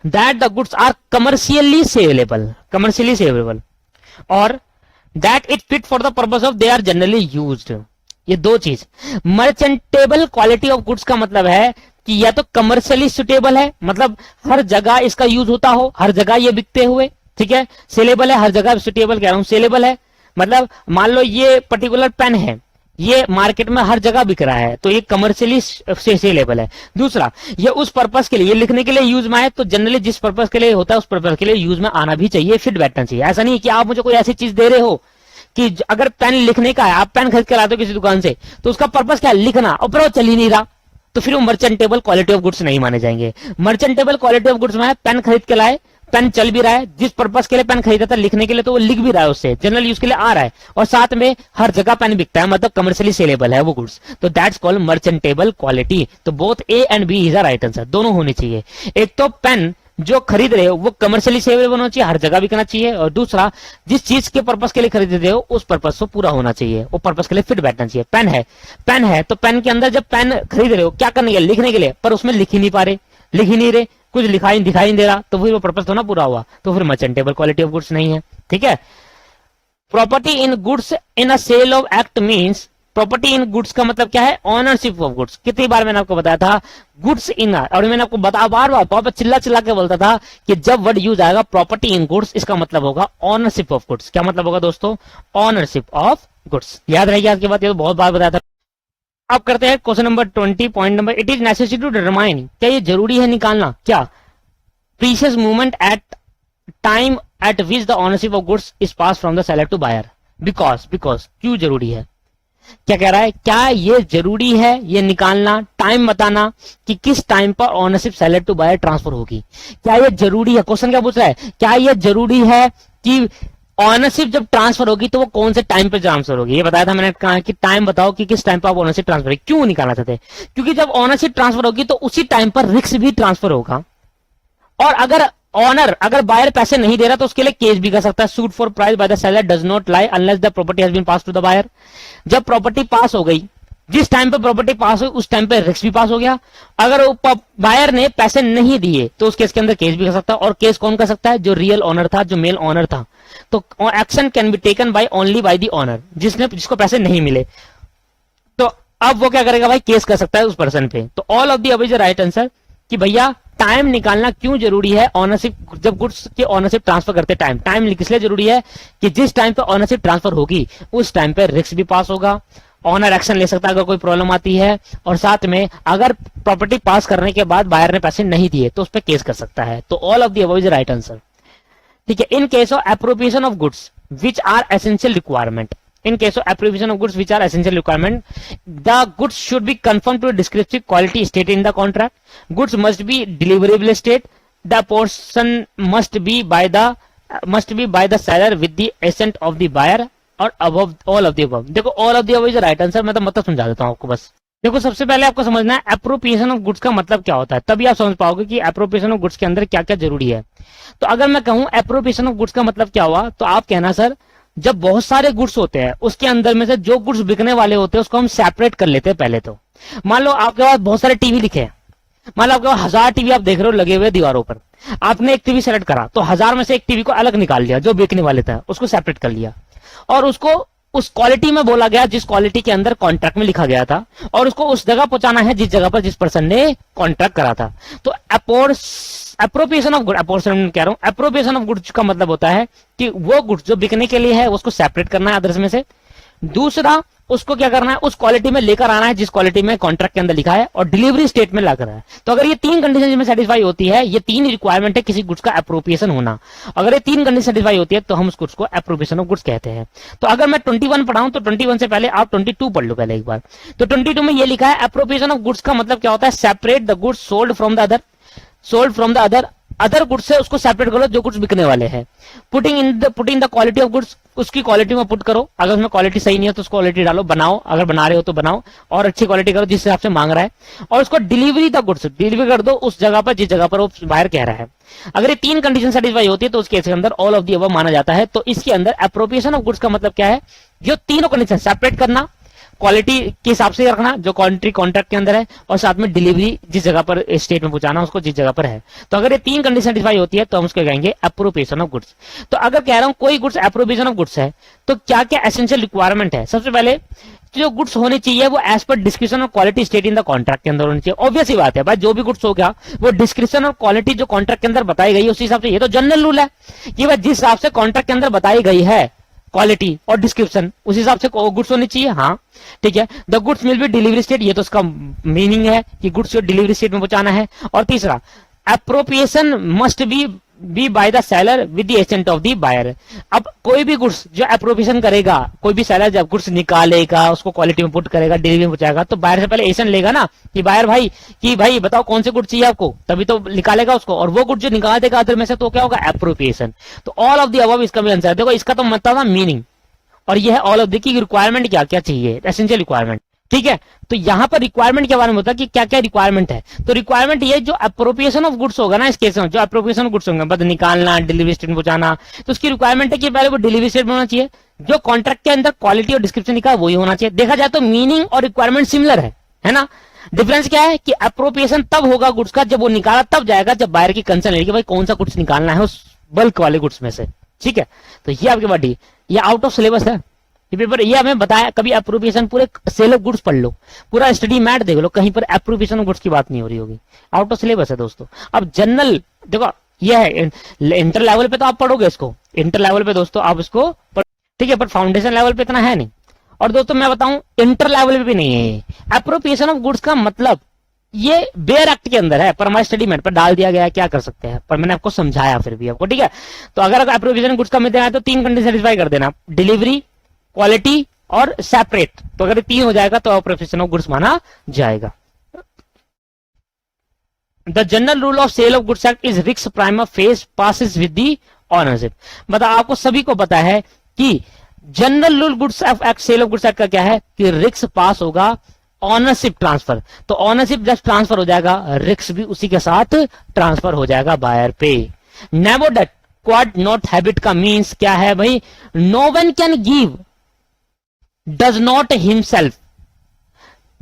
the goods are commercially saleable or that it fit for the purpose of they are generally used। ये दो चीज, मर्चेंटेबल क्वालिटी ऑफ गुड्स का मतलब है कि या तो कमर्शियली सुटेबल है, मतलब हर जगह इसका यूज होता हो, हर जगह ये बिकते हुए, ठीक है। सेलेबल है, हर जगह सुटेबल कह रहा हूं, सेलेबल है मतलब मान लो ये पर्टिकुलर पेन है, ये मार्केट में हर जगह बिक रहा है, तो ये कमर्शियली सेलेबल है। दूसरा, ये उस पर्पस के लिए, ये लिखने के लिए यूज में है, तो जनरली जिस पर्पस के लिए होता है उस पर्पस के लिए यूज में आना भी चाहिए, फिट बैठना चाहिए। ऐसा नहीं कि आप मुझे कोई ऐसी चीज दे रहे हो कि अगर पेन लिखने का है, आप पेन खरीद के लाते हो किसी दुकान से, तो उसका पर्पस क्या है? लिखना, और पर वो चल ही नहीं रहा, तो फिर वो मर्चेंटेबल क्वालिटी ऑफ गुड्स नहीं माने जाएंगे। मर्चेंटेबल क्वालिटी ऑफ गुड्स में पेन खरीद के लाए, पेन चल भी रहा है, जिस पर्पस के लिए पेन खरीदा था लिखने के लिए, तो वो लिख भी रहा है, उससे जनरल यूज के लिए आ रहा है, और साथ में हर जगह पेन बिकता है, मतलब कमर्शियली सेलेबल है वो गुड्स, तो दैट्स कॉल्ड मर्चेंटेबल क्वालिटी। तो both A and B is a right answer, दोनों होनी चाहिए। एक तो पेन जो खरीद रहे हो वो कमर्शियली सेलेबल होना चाहिए, हर जगह बिकना चाहिए, और दूसरा जिस चीज के पर्पस के लिए खरीद रहे हो उस पर्पस को पूरा होना चाहिए, वो पर्पस के लिए फिट बैठना चाहिए। पेन है तो पेन के अंदर जब पेन खरीद रहे हो क्या करने के लिए? लिखने के लिए, पर उसमें लिख ही नहीं रहे, कुछ दिखाई नहीं दे रहा, तो फिर वो पर्पस तो ना पूरा हुआ, तो फिर मर्चेंटेबल क्वालिटी ऑफ गुड्स नहीं है। ठीक है। Property in goods in a sale of act means, property in goods का मतलब क्या है? Ownership of goods. कितनी बार मैंने आपको बताया था गुड्स इन, और मैंने आपको बार बार चिल्ला के बोलता था कि जब वर्ड यूज आएगा प्रॉपर्टी इन गुड्स, इसका मतलब होगा ऑनरशिप ऑफ गुड्स। क्या मतलब होगा दोस्तों? Ownership of goods. याद रहेगी आज के बाद, ये तो बहुत बार बताया था। अब करते हैं question number 20, point number, it is necessary to determine, क्या ये जरूरी है निकालना क्या? Precise moment at time at which the ownership of goods is pass from the seller to buyer. Because क्यों जरूरी है? क्या कह रहा है? क्या ये जरूरी है ये निकालना, टाइम बताना कि किस टाइम पर ownership seller to buyer transfer होगी? क्या ये जरूरी है? क्वेश्चन क्या पूछ रहा है? क्या ये जरूरी है कि ऑनरशिप जब ट्रांसफर होगी तो वो कौन से टाइम पे ट्रांसफर होगी? ये बताया था मैंने, कहा कि टाइम बताओ कि किस टाइम पर आप ऑनरशिप ट्रांसफर, क्यों निकालना चाहते हैं? क्योंकि जब ऑनरशिप ट्रांसफर होगी तो उसी टाइम पर रिस्क भी ट्रांसफर होगा, और अगर बायर पैसे नहीं दे रहा तो उसके लिए केस भी कर सकता है। Suit for price by the seller does not lie unless the property has been pass to the buyer. जब प्रॉपर्टी पास हो गई, जिस टाइम पे प्रॉपर्टी पास हुई उस टाइम पे रिस्क भी पास हो गया। अगर बायर ने पैसे नहीं दिए तो उस केस के अंदर केस भी कर सकता है, और केस कौन कर सकता है? जो रियल ओनर था, जो मेल ओनर था। तो action can be taken by only by the owner, जिसको पैसे नहीं मिले, तो अब वो क्या करेगा भाई? केस कर सकता है उस पर्सन पे। तो all of the above is right answer कि भैया टाइम निकालना क्यों जरूरी है? ऑनरशिप, जब गुड्स की ऑनरशिप ट्रांसफर करते टाइम किसलिए जरूरी है? कि जिस टाइम पे ऑनरशिप ट्रांसफर होगी उस टाइम पे रिस्क भी पास होगा, ऑनर एक्शन ले सकता है अगर कोई प्रॉब्लम आती है, और साथ में अगर प्रॉपर्टी पास करने के बाद बायर ने पैसे नहीं दिए तो उस पर केस कर सकता है। तो all of the above is right answer. ठीक है। In case of appropriation of goods which are essential requirement, in case of appropriation of goods which are essential requirement, the goods should be conformed to a descriptive quality stated in the contract. Goods must be deliverable state. The portion must be by the seller with the assent of the buyer, और above all of the above। देखो all of the above is the right answer। मैं तो मतलब समझा देता हूँ आपको बस। देखो सबसे पहले आपको समझना है एप्रोप्रिएशन ऑफ गुड्स का मतलब क्या होता है, तभी आप समझ पाओगे कि एप्रोप्रिएशन ऑफ गुड्स के अंदर क्या क्या जरूरी है। तो अगर मैं कहूं एप्रोप्रिएशन ऑफ गुड्स का मतलब क्या हुआ, तो आप कहना सर जब बहुत सारे गुड्स होते हैं उसके अंदर में से जो गुड्स बिकने वाले होते हैं उसको हम सेपरेट कर लेते हैं पहले। तो मान लो आपके पास बहुत सारे टीवी लिखे हैं, मान लो आपके पास 1000 टीवी आप देख रहे हो लगे हुए दीवारों पर, आपने एक टीवी सेलेक्ट करा तो 1000 में से एक टीवी को अलग निकाल लिया जो बिकने वाले था, उसको सेपरेट कर लिया, और उसको उस क्वालिटी में बोला गया जिस क्वालिटी के अंदर कॉन्ट्रैक्ट में लिखा गया था, और उसको उस जगह पहुंचाना है जिस जगह पर जिस पर्सन ने कॉन्ट्रैक्ट करा था। तो अप्रोप्रिएशन ऑफ गुड, अपोर्शन कह रहा हूं, अप्रोप्रिएशन ऑफ गुड्स का मतलब होता है कि वो गुड्स जो बिकने के लिए है उसको सेपरेट करना है अदर्स में से। दूसरा, उसको क्या करना है, उस क्वालिटी में लेकर आना है जिस क्वालिटी में कॉन्ट्रैक्ट के अंदर लिखा है, और डिलीवरी स्टेट में लाकर है। तो अगर ये तीन कंडीशन में सेटिस्फाई होती है, ये तीन रिक्वायरमेंट है किसी गुड्स का अप्रोप्रिएशन होना, अगर ये तीन कंडीशन सेटिस्फाई होती है तो हम उस गुड्स को अप्रोप्रिएशन ऑफ गुड्स कहते हैं। तो अगर मैं 21 पढ़ाऊं तो 21 से पहले आप 22 पढ़ लो पहले एक बार। तो 22 में ये लिखा है अप्रोप्रिएशन ऑफ गुड्स का मतलब क्या होता है, separate the goods sold from the other goods से उसको सेपरेट करो जो गुड्स बिकने वाले हैं। Putting the quality of goods, उसकी क्वालिटी में पुट करो, अगर उसमें क्वालिटी सही नहीं है तो उसको क्वालिटी डालो, बनाओ, अगर बना रहे हो तो बनाओ और अच्छी क्वालिटी करो जिस हिसाब से मांग रहा है, और उसको डिलीवरी द गुड्स, डिलीवरी कर दो उस जगह पर जिस जगह पर वो बाहर कह रहा है। अगर ये तीन कंडीशन सेटिस्फाई होती है तो उसके अंदर ऑल ऑफ द अबव माना जाता है। तो इसके अंदर अप्रोप्रिएशन ऑफ गुड्स का मतलब क्या है, जो तीनों कंडीशन सेपरेट करना, क्वालिटी के हिसाब से रखना जो कंट्री कॉन्ट्रैक्ट के अंदर है, और साथ में डिलीवरी जिस जगह पर स्टेट में पहुंचाना उसको जिस जगह पर है। तो अगर ये तीन कंडीशन सेटिस्फाई होती है तो हम उसको कहेंगे अप्रोप्रिएशन ऑफ गुड्स। तो अगर कह रहा हूं कोई गुड्स अप्रोप्रिएशन ऑफ गुड्स है तो क्या क्या एसेंशियल रिक्वायरमेंट है। सबसे पहले जो गुड्स होने चाहिए वो एज पर डिस्क्रिप्शन और quality state in the contract के अंदर होनी चाहिए। ऑब्वियस ही बात है भाई, जो भी गुड्स हो गया वो डिस्क्रिप्शन और क्वालिटी जो कॉन्ट्रैक्ट के अंदर बताई गई है उसी हिसाब से, ये तो जनरल रूल है कि भाई जिस हिसाब से कॉन्ट्रैक्ट के अंदर बताई गई है क्वालिटी और डिस्क्रिप्शन उस हिसाब से गुड्स होनी चाहिए। हाँ ठीक है, the goods will be delivery state, ये तो उसका मीनिंग है कि गुड्स को डिलीवरी स्टेट में पहुंचाना है। और तीसरा, appropriation must be by the seller with the assent of the buyer. अब कोई भी गुड्स जो अप्रोप्रिएशन करेगा, कोई भी सेलर जब गुड्स निकालेगा उसको क्वालिटी में पुट करेगा, डिलीवरी में पहुंचाएगा, तो बायर से पहले एसेंट लेगा ना कि बायर भाई कि भाई बताओ कौन से गुड्स चाहिए आपको, तभी तो निकालेगा उसको, और वो गुड्स जो निकाल देगा अदर में से तो क्या होगा, अप्रोप्रिएशन। तो ऑल ऑफ द अबव इसका भी आंसर है। देखो इसका तो मतलब था मीनिंग, और ये है all of the key requirement क्या क्या चाहिए, एसेंशियल रिक्वायरमेंट। ठीक है, तो यहां पर रिक्वायरमेंट के बारे में होता है कि क्या क्या रिक्वायरमेंट है। तो रिक्वायरमेंट ये जो अप्रोप्रिएशन ऑफ गुड्स होगा ना, इस केस में जो अप्रोप्रिएशन ऑफ गुड्स होंगे मतलब निकालना, डिलीवरी स्टेट में पहुंचाना, तो उसकी रिक्वायरमेंट है कि पहले वो डिलीवरी स्टेट में होना चाहिए, जो कॉन्ट्रैक्ट के अंदर क्वालिटी और डिस्क्रिप्शन लिखा है वही होना चाहिए। देखा जाए तो मीनिंग और रिक्वायरमेंट सिमिलर है ना। डिफरेंस क्या है कि अप्रोप्रिएशन तब होगा गुड्स का जब वो निकाला तब जाएगा जब बायर की कंसर्न लेगी भाई कौन सा गुड्स निकालना है उस बल्क वाले गुड्स में से। ठीक है, तो ये आपके बात ये आउट ऑफ सिलेबस है ये पेपर, ये हमें बताया। कभी अप्रोप्रिएशन पूरे सेल ऑफ गुड्स पढ़ लो, पूरा स्टडी मैट देख लो, कहीं पर अप्रोप्रिएशन ऑफ गुड्स की बात नहीं हो रही होगी, आउट ऑफ सिलेबस है दोस्तों। अब जनरल देखो ये है, इंटर लेवल पे तो आप पढ़ोगे इसको, इंटर लेवल पे दोस्तों आप इसको ठीक है, पर फाउंडेशन लेवल पे इतना है नहीं। और दोस्तों मैं बताऊं इंटर लेवल पे भी नहीं है अप्रोप्रिएशन ऑफ गुड्स का मतलब, ये बेयर एक्ट के अंदर है पर हमारे स्टडी मैट पर डाल दिया गया है, क्या कर सकते हैं, पर मैंने आपको समझाया फिर भी आपको। ठीक है, तो अगर अप्रोप्रिएशन गुड्स का मिलता है तो तीन कंडीशन सेटिस्फाई कर देना, डिलीवरी, क्वालिटी और सेपरेट। तो अगर तीन हो जाएगा तो अप्रोप्रिएशन ऑफ गुड्स माना जाएगा। The general rule of sale of goods act is रिक्स prima facie passes with the ownership. मतलब आपको सभी को पता है कि general rule goods act sale of goods act का क्या है कि रिक्स पास होगा, ऑनरशिप ट्रांसफर, तो ऑनरशिप जब ट्रांसफर हो जाएगा रिक्स भी उसी के साथ ट्रांसफर हो जाएगा बायर पे। Nemo dat quod non habet का मीन्स क्या है भाई, no one can give does not himself,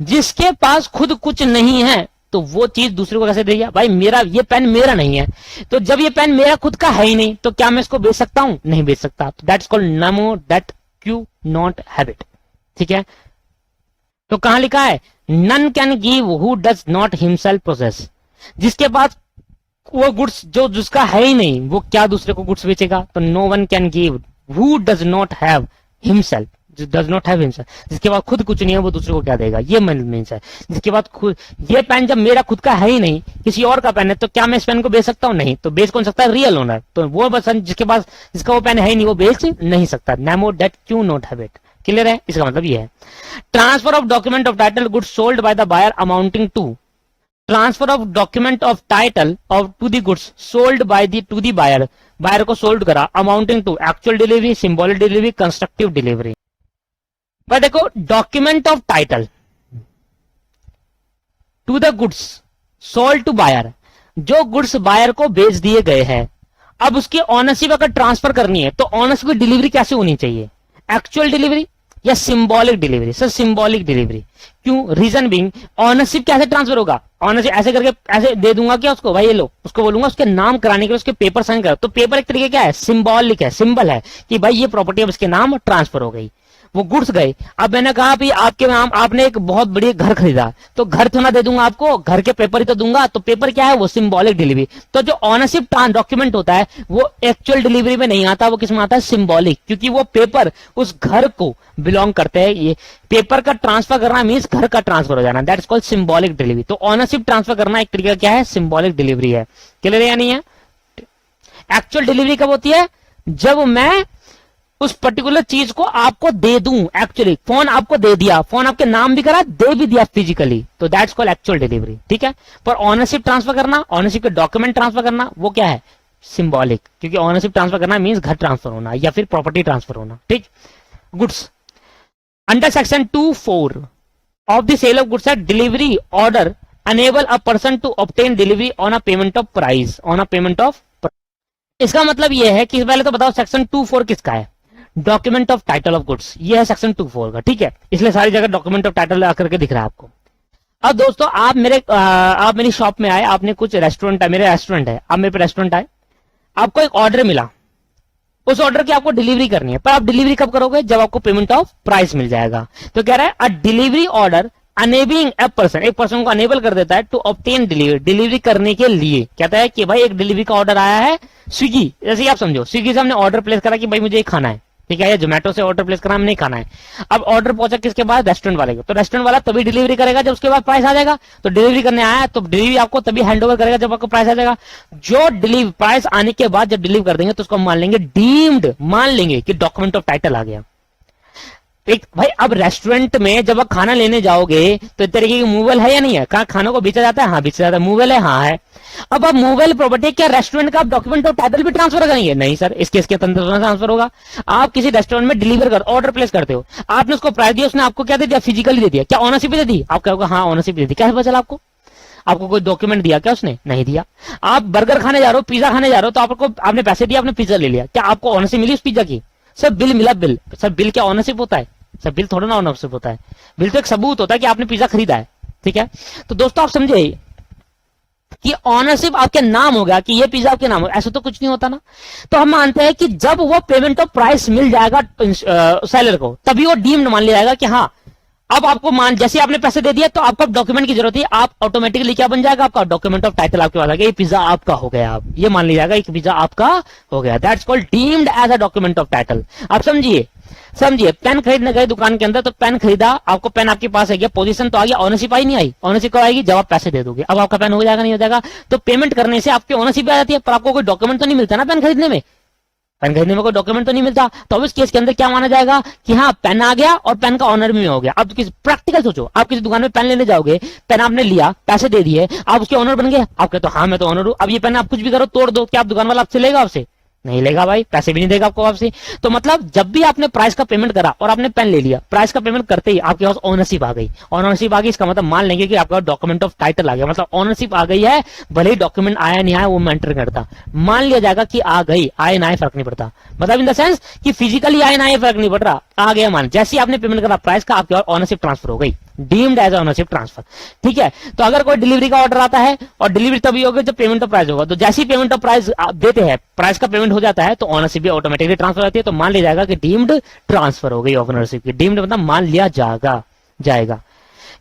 जिसके पास खुद कुछ नहीं है तो वो चीज दूसरे को कैसे देगा भाई, मेरा ये पेन मेरा नहीं है, तो जब ये पेन मेरा खुद का है ही नहीं तो क्या मैं इसको बेच सकता हूं, नहीं बेच सकता। तो that's called nemo dat quod non habet. ठीक है, तो कहां लिखा है, none can give who does not himself possess, जिसके पास वो गुड्स जो जिसका है ही नहीं वो क्या दूसरे को गुड्स बेचेगा। तो no one can give who does not have himself, does not have himself, जिसके पास खुद कुछ नहीं है वो दूसरे को क्या देगा, ये मीन्स है। जिसके पास खुद, ये पेन जब मेरा खुद का है ही नहीं किसी और का पेन है तो क्या मैं इस पेन को बेच सकता हूं, नहीं। तो बेच कौन सकता है, रियल ओनर। तो वो बस जिसके पास जिसका वो पेन है ही नहीं वो बेच नहीं सकता। Nemo dat quod non habet, clear है, इसका मतलब ये है। Transfer of document of title goods sold by the buyer amounting to, transfer of document of title of to the goods sold by the to the buyer, buyer को sold करा, amounting to actual delivery, symbolic delivery, constructive delivery. पर देखो document of title to the goods sold to buyer, जो goods buyer को बेच दिए गए हैं, अब उसकी ऑनरशिप अगर ट्रांसफर करनी है तो ऑनरशिप की डिलीवरी कैसे होनी चाहिए, एक्चुअल डिलीवरी या symbolic delivery. Sir symbolic delivery क्यों, रीजन बिंग ऑनरशिप कैसे ट्रांसफर होगा, ऑनरशिप ऐसे करके ऐसे दे दूंगा क्या उसको, भाई ये लो, उसको बोलूंगा उसके नाम कराने के लिए उसके पेपर साइन करो, तो पेपर एक तरीके क्या है, सिंबॉलिक है, सिंबल है कि भाई ये प्रॉपर्टी अब इसके नाम ट्रांसफर हो गई। वो गुड्स गए। अब मैंने कहा भाई आपके नाम, आपने एक बहुत बड़ी घर खरीदा, तो घर तो ना दे दूंगा आपको, घर के पेपर ही तो दूंगा। तो पेपर क्या है, वो सिंबॉलिक डिलीवरी। तो जो ऑनरशिप डॉक्यूमेंट होता है वो एक्चुअल डिलीवरी में नहीं आता, वो किस में आता है, सिंबॉलिक, क्योंकि वो पेपर उस घर को बिलोंग करते हैं। ये पेपर का ट्रांसफर करना मींस घर का ट्रांसफर हो जाना, दैट्स कॉल्ड सिंबॉलिक डिलीवरी। तो ऑनरशिप ट्रांसफर करना एक तरीका क्या है, सिंबॉलिक डिलीवरी है। क्लियर है या नहीं है? एक्चुअल डिलीवरी कब होती है, जब मैं उस पर्टिकुलर चीज को आपको दे दूं। एक्चुअली फोन आपको दे दिया, फोन आपके नाम भी करा, दे भी दिया फिजिकली, तो दैट्स कॉल्ड एक्चुअल डिलीवरी। ठीक है, पर ऑनरशिप ट्रांसफर करना, ऑनरशिप के डॉक्यूमेंट ट्रांसफर करना, वो क्या है, सिंबॉलिक, क्योंकि ऑनरशिप ट्रांसफर करना मींस घर ट्रांसफर होना या फिर प्रॉपर्टी ट्रांसफर होना। ठीक, goods under section 2(4) of the sale of goods at delivery order enable a person to obtain delivery on a payment of price, on a payment of. इसका मतलब यह है कि पहले तो बताओ सेक्शन 2(4) किसका है, document of title of goods, ये है सेक्शन 2(4) का। ठीक है, इसलिए सारी जगह डॉक्यूमेंट ऑफ टाइटल आकर के दिख रहा है आपको। अब दोस्तों आप मेरी शॉप में आए, आपने कुछ रेस्टोरेंट है, मेरे रेस्टोरेंट है, आप मेरे पे रेस्टोरेंट आए, आपको एक ऑर्डर मिला, उस ऑर्डर की आपको डिलीवरी करनी है, पर आप डिलीवरी कब करोगे, जब आपको पेमेंट ऑफ प्राइस मिल जाएगा। तो कह रहा है a delivery order enabling a person, एक पर्सन को अनेबल कर देता है टू ऑब्टेन डिलीवरी, डिलीवरी करने के लिए। कहता है कि भाई एक डिलीवरी का ऑर्डर आया है स्विगी, जैसे ही आप समझो स्विगी से हमने ऑर्डर प्लेस करा कि भाई मुझे ये खाना है, ठीक है, या जोमेटो से ऑर्डर प्लेस करा, हमने खाना है। अब ऑर्डर पहुंचा किसके पास, रेस्टोरेंट वाले को, तो रेस्टोरेंट वाला तभी डिलीवरी करेगा जब उसके बाद प्राइस आ जाएगा। तो डिलीवरी करने आया तो डिलीवरी आपको तभी हैंड ओवर करेगा जब आपको प्राइस आ जाएगा। जो डिलीवरी प्राइस आने के बाद जब डिलीवर कर देंगे तो उसको मान लेंगे डीम्ड, मान लेंगे कि डॉक्यूमेंट ऑफ टाइटल आ गया। एक भाई अब रेस्टोरेंट में जब आप खाना लेने जाओगे तो इस तरीके की मूवेल है या नहीं है, कहा खानों को बेचा जाता है, हाँ बेचा जाता है, मूवेल है, हाँ है। अब आप मूवेल प्रॉपर्टी क्या रेस्टोरेंट का आप डॉक्यूमेंट ऑफ टाइटल भी ट्रांसफर करेंगे, नहीं सर, इसके तंत्र ट्रांसफर होगा। आप किसी रेस्टोरेंट में डिलीवर कर ऑर्डर प्लेस करते हो, आपने उसको प्राइस दिया, उसने आपको क्या दे दिया, फिजिकली दे दिया, क्या ऑनरशिप दे दी, आप कहोगे हाँ ऑनरशिप दे दी, क्या पता चला आपको, आपको कोई डॉक्यूमेंट दिया क्या उसने, नहीं दिया। आप बर्गर खाने जा रहे हो, पिज्जा खाने जा रहे हो, तो आपको आपने पैसे दिए, आपने पिज्जा ले लिया, क्या आपको ऑनरशिप मिली उस पिज्जा की, सर बिल मिला, बिल, सर बिल क्या ऑनरशिप होता है, सर बिल थोड़ा ना ऑनरशिप होता है, बिल तो एक सबूत होता है कि आपने पिज्जा खरीदा है। ठीक है, तो दोस्तों आप समझे कि ऑनरशिप आपके नाम हो गया, कि ये पिज्जा आपके नाम हो, ऐसा तो कुछ नहीं होता ना। तो हम मानते हैं कि जब वो पेमेंट ऑफ प्राइस मिल जाएगा सेलर को, तभी वो डीम्ड मान लिया जाएगा कि हाँ अब आपको मान, जैसे आपने पैसे दे दिए तो आपको डॉक्यूमेंट की जरूरत है, आप ऑटोमेटिकली क्या बन जाएगा, आपका डॉक्यूमेंट ऑफ टाइटल आपके पास आ गया, ये पिज्जा आपका हो गया, आप ये मान लिया जाएगा एक पिज्जा आपका हो गया, that's called deemed as a document of title. आप समझिए, पेन खरीदने गए दुकान के अंदर, तो पेन खरीदा, आपको पेन आपके पास आ गया, पोजीशन तो आ गया, ऑनरशिप आई नहीं आई, ऑनरशिप कब आएगी, जब आप पैसे दे दोगे, अब आपका पेन हो जाएगा नहीं हो जाएगा। तो पेमेंट करने से आपकी ऑनरशिप आ जाती है, पर आपको कोई डॉक्यूमेंट तो नहीं मिलता ना पेन खरीदने में, पेन खरीदने में कोई डॉक्यूमेंट तो नहीं मिलता। तो अब इस केस के अंदर क्या माना जाएगा कि हाँ पेन आ गया और पेन का ऑनर भी हो गया। अब किसी प्रैक्टिकल सोचो, आप किसी दुकान में पेन लेने जाओगे, पेन आपने लिया, पैसे दे दिए, आप उसके ऑनर बन गए, आप कहते हो हाँ मैं तो ऑनर हूं। अब ये पेन आप कुछ भी करो, तोड़ दो, क्या आप दुकान वाला आपसे लेगा, आपसे नहीं लेगा भाई, पैसे भी नहीं देगा आपको वापसी। तो मतलब जब भी आपने प्राइस का पेमेंट करा और आपने पेन ले लिया, प्राइस का पेमेंट करते ही आपके पास ओनरशिप आ गई, ओनरशिप आ गई, इसका मतलब मान लेंगे कि आपका डॉक्यूमेंट ऑफ टाइटल आ गया, मतलब ओनरशिप आ गई है, भले ही डॉक्यूमेंट आया नहीं आया वो मैटर करता, मान लिया जाएगा कि आ गई, आए ना आए फर्क नहीं पड़ता, मतलब इन द सेंस कि फिजिकली आए ना आए फर्क नहीं पड़ रहा, आ गया मान, जैसे ही आपने पेमेंट करा प्राइस का, आपके ओनरशिप ट्रांसफर हो गई, डीम्ड एज ओनरशिप ट्रांसफर। ठीक है, तो अगर कोई डिलीवरी का ऑर्डर आता है, और डिलीवरी तभी होगी जब पेमेंट ऑफ प्राइस होगा, तो जैसे ही पेमेंट ऑफ प्राइस आप देते हैं, प्राइस का पेमेंट हो जाता है, तो ओनरशिप भी ऑटोमेटिकली ट्रांसफर होती है, तो मान लिया जाएगा कि डीम्ड ट्रांसफर हो गई ओनरशिप की। डीम्ड मतलब मान लिया जाएगा।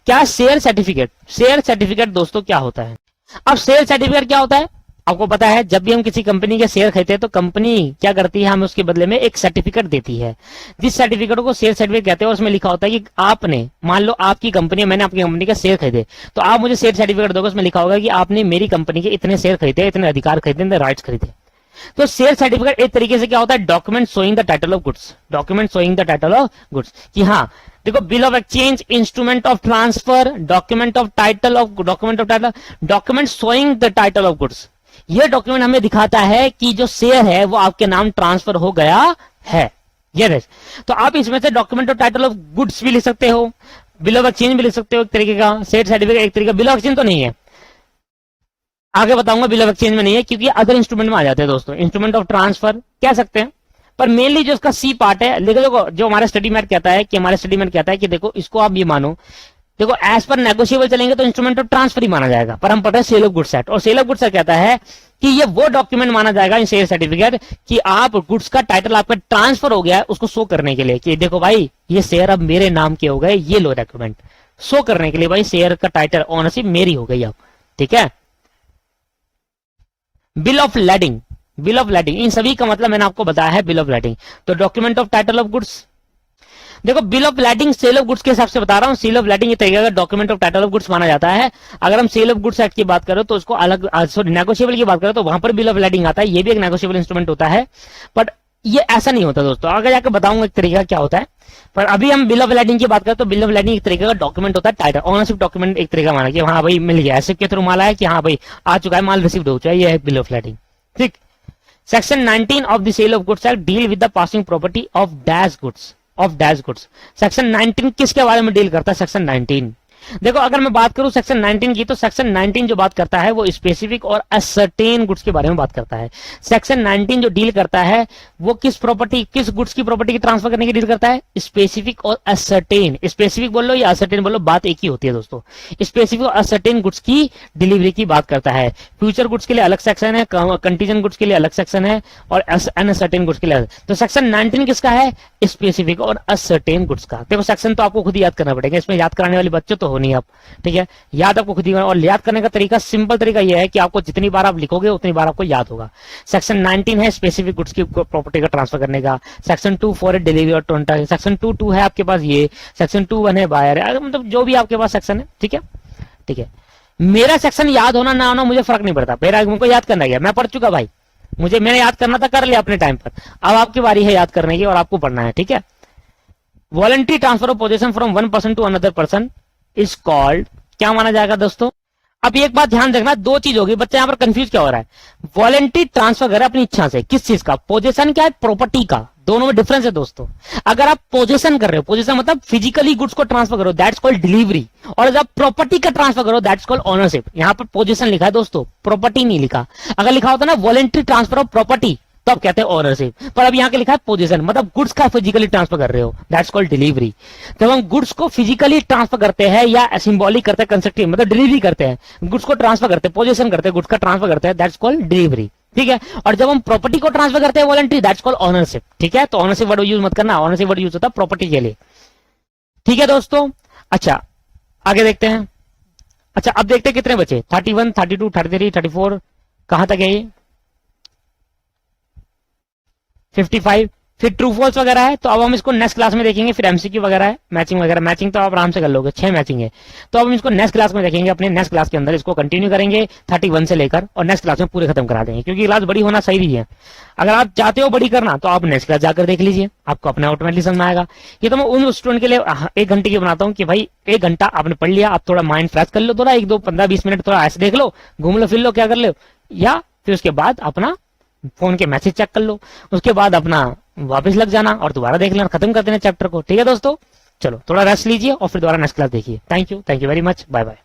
क्या शेयर सर्टिफिकेट, शेयर सर्टिफिकेट दोस्तों क्या होता है। अब शेयर सर्टिफिकेट क्या होता है, आपको पता है जब भी हम किसी कंपनी के शेयर खरीदते हैं तो कंपनी क्या करती है, हमें उसके बदले में एक सर्टिफिकेट देती है, जिस सर्टिफिकेट को शेयर सर्टिफिकेट कहते हैं। उसमें लिखा होता है कि आपने, मान लो आपकी कंपनी, मैंने आपकी कंपनी के शेयर खरीदे, तो आप मुझे शेयर सर्टिफिकेट दोगे, उसमें लिखा होगा कि आपने मेरी कंपनी के इतने शेयर खरीदे, इतने अधिकार खरीदे, इतने राइट्स खरीदे। तो शेयर सर्टिफिकेट एक तरीके से क्या होता है, document showing the title of goods, document showing the title of goods, कि हाँ देखो bill of exchange, instrument of transfer, document of title, document showing the title of goods, ये डॉक्यूमेंट हमें दिखाता है कि जो शेयर है वो आपके नाम ट्रांसफर हो गया है। ये तो आप इसमें से document of title of goods भी लिख सकते हो, बिल ऑफ एक्सचेंज भी लिख सकते हो, एक तरीके का शेयर सर्टिफिकेट, एक तरीके का बिल ऑफ एक्सचेंज तो नहीं है, आगे बताऊंगा, बिल ऑफ एक्सचेंज में नहीं है क्योंकि अदर इंस्ट्रूमेंट में आ जाते हैं दोस्तों। इंस्ट्रूमेंट ऑफ ट्रांसफर कह सकते हैं, पर मेनली जो उसका सी पार्ट है, देखो जो हमारा स्टडी मैट कहता है कि, हमारा स्टडी मैट कहता है कि देखो इसको आप ये मानो देखो एज पर नेगोशिएबल चलेंगे तो इंस्ट्रूमेंट ऑफ ट्रांसफर ही माना जाएगा, पर हम पढ़ रहे हैं सेल ऑफ गुड्स एक्ट, और सेल ऑफ गुड्स एक्ट कहता है कि ये वो डॉक्यूमेंट माना जाएगा इन शेयर सर्टिफिकेट कि आप गुड्स का टाइटल आपका ट्रांसफर हो गया है उसको शो करने के लिए कि देखो भाई ये शेयर अब मेरे नाम के हो गए, ये लो डॉक्यूमेंट शो करने के लिए भाई शेयर का टाइटल ओनरशिप मेरी हो गई अब, ठीक है। Bill of lading, bill of lading इन सभी का मतलब मैंने आपको बताया है बिल ऑफ लैडिंग। तो document of title of goods, देखो bill of lading sale of goods के हिसाब से बता रहा हूं, सेल ऑफ लैडिंग ये तरीके का document of title of goods माना जाता है। अगर हम सेल ऑफ गुड्स एक्ट की बात करें तो उसको अलग, सॉरी नेगोशिएबल की बात करें तो वहां पर बिल ऑफ लैडिंग आता है, ये भी एक नेगोशिएबल इंस्ट्रूमेंट होता है, बट ये ऐसा नहीं होता दोस्तों, आगे जाकर बताऊंगा एक तरीका क्या होता है। पर अभी हम बिल ऑफ लैडिंग की बात करें तो बिल ऑफ लैडिंग एक तरीके का डॉक्यूमेंट होता है, टाइटल ओनरशिप डॉक्यूमेंट एक तरीका माना कि हाँ भाई मिल गया, ऐसे के थ्रू माल आया कि हाँ भाई आ चुका है, माल रिसीव्ड हो चुका है, ये है बिल ऑफ लैडिंग, ठीक। Section 19 of the sale of goods act deal with the passing property of dash goods, of dash goods. Section 19 किसके बारे में डील करता है? सेक्शन 19, देखो अगर मैं बात करूं सेक्शन 19 की तो सेक्शन 19 जो बात करता है वो स्पेसिफिक और असर्टेन गुड्स के बारे में बात करता है। सेक्शन 19 जो डील करता है वो किस प्रॉपर्टी, किस गुड्स की प्रॉपर्टी की ट्रांसफर करने की डील करता है? स्पेसिफिक और असर्टेन, स्पेसिफिक बोल लो या असर्टेन बोल लो, बात एक ही होती है दोस्तों। स्पेसिफिक और असर्टेन गुड्स की डिलीवरी की बात करता है। फ्यूचर गुड्स के लिए अलग सेक्शन है, कंटीजेंट गुड्स के लिए अलग सेक्शन है, और अनसर्टेन गुड्स के लिए अलग। तो सेक्शन 19 किसका है? स्पेसिफिक और असर्टेन गुड्स का। देखो सेक्शन तो आपको खुद ही याद करना पड़ेगा, इसमें याद कराने वाले बच्चे तो हो नहीं आप, ठीक है। याद आपको खुद ही, और याद करने का तरीका सिंपल तरीका यह है कि आपको जितनी बार आप लिखोगे उतनी बार आपको याद होगा। सेक्शन 19 है स्पेसिफिक गुड्स की प्रॉपर्टी का ट्रांसफर करने का। सेक्शन 2 फॉर डिलीवरी और ट्रांसफर। सेक्शन 2 है आपके पास ये। सेक्शन 2 है बायर, मतलब जो भी आपके पास सेक्शन है, ठीक है, ठीक है। मेरा सेक्शन याद होना ना होना मुझे फर्क नहीं पड़ता, मेरा मुझको याद करना है, मैं पढ़ चुका भाई, मैंने याद करना था, कर लिया अपने टाइम पर। अब आपकी बारी है याद करने की और आपको पढ़ना है, ठीक है। Voluntary transfer of position from one person to another person is called, क्या माना जाएगा दोस्तों? अब एक बात ध्यान रखना, दो चीज होगी, बच्चा यहाँ पर कंफ्यूज क्या हो रहा है। वॉलंटरी ट्रांसफर करे अपनी इच्छा से, किस चीज का? पोजीशन क्या है, प्रॉपर्टी का, दोनों में डिफरेंस है दोस्तों। अगर आप पोजीशन कर रहे हो, पोजीशन मतलब फिजिकली गुड्स को ट्रांसफर करो, दैट्स कॉल्ड डिलीवरी, और जब प्रॉपर्टी का ट्रांसफर करो दैट्स कॉल्ड ओनरशिप। यहाँ पर पोजीशन लिखा है दोस्तों, प्रॉपर्टी नहीं लिखा। अगर लिखा होता ना वॉलंटरी ट्रांसफर ऑफ प्रॉपर्टी तो आप कहते हैं ओनरशिप, पर अब यहाँ के लिखा है पोजीशन, मतलब गुड्स का फिजिकली ट्रांसफर कर रहे हो, दैट्स कॉल्ड डिलीवरी। जब हम गुड्स को फिजिकली ट्रांसफर करते हैं या सिंबॉलिक करते हैं, कंस्ट्रक्टिव मतलब डिलीवरी करते हैं, गुड्स को ट्रांसफर करते हैं, पोजीशन करते हैं, गुड्स का ट्रांसफर करते हैं, दैट्स कॉल्ड डिलीवरी, ठीक है। और जब हम प्रॉपर्टी को ट्रांसफर करते हैं वॉलंटरी, दैट्स कॉल्ड ओनरशिप, ठीक है। तो ओनरशिप वर्ड यूज मत करना, ओनरशिप वर्ड यूज होता है प्रॉपर्टी के लिए, ठीक है दोस्तों। अच्छा आगे देखते हैं। अच्छा अब देखते हैं कितने बचे, 31, 32, 33, 34, कहां तक है ये? 55। फिर ट्रू फॉल्स वगैरह है, तो अब हम इसको नेक्स्ट क्लास में देखेंगे। फिर एमसीक्यू वगैरह है, मैचिंग वगैरह, मैचिंग तो आप आराम से कर लोगे, 6 मैचिंग है, तो अब हम इसको नेक्स्ट क्लास में देखेंगे। अपने नेक्स्ट क्लास के अंदर इसको कंटिन्यू करेंगे 31 से लेकर, और नेक्स्ट क्लास में पूरे खत्म करा देंगे, क्योंकि क्लास बड़ी होना सही भी है। अगर आप चाहते हो बड़ी करना तो आप नेक्स्ट क्लास जाकर देख लीजिए, आपको अपने ऑटोमेटिकली समझ में आएगा। ये तो मैं उन स्टूडेंट के लिए 1 घंटे की बनाता हूँ कि भाई 1 घंटा आपने पढ़ लिया, आप थोड़ा माइंड फ्रेश कर लो, थोड़ा 1, 2, 15, 20 मिनट थोड़ा ऐसे देख लो, घूम लो फिर लो, क्या कर लो, या फिर उसके बाद अपना फोन के मैसेज चेक कर लो, उसके बाद अपना वापस लग जाना और दोबारा देख लेना, खत्म कर देना चैप्टर को, ठीक है दोस्तों। चलो थोड़ा रेस्ट लीजिए और फिर दोबारा नेक्स्ट क्लास देखिए। Thank you very much, bye bye.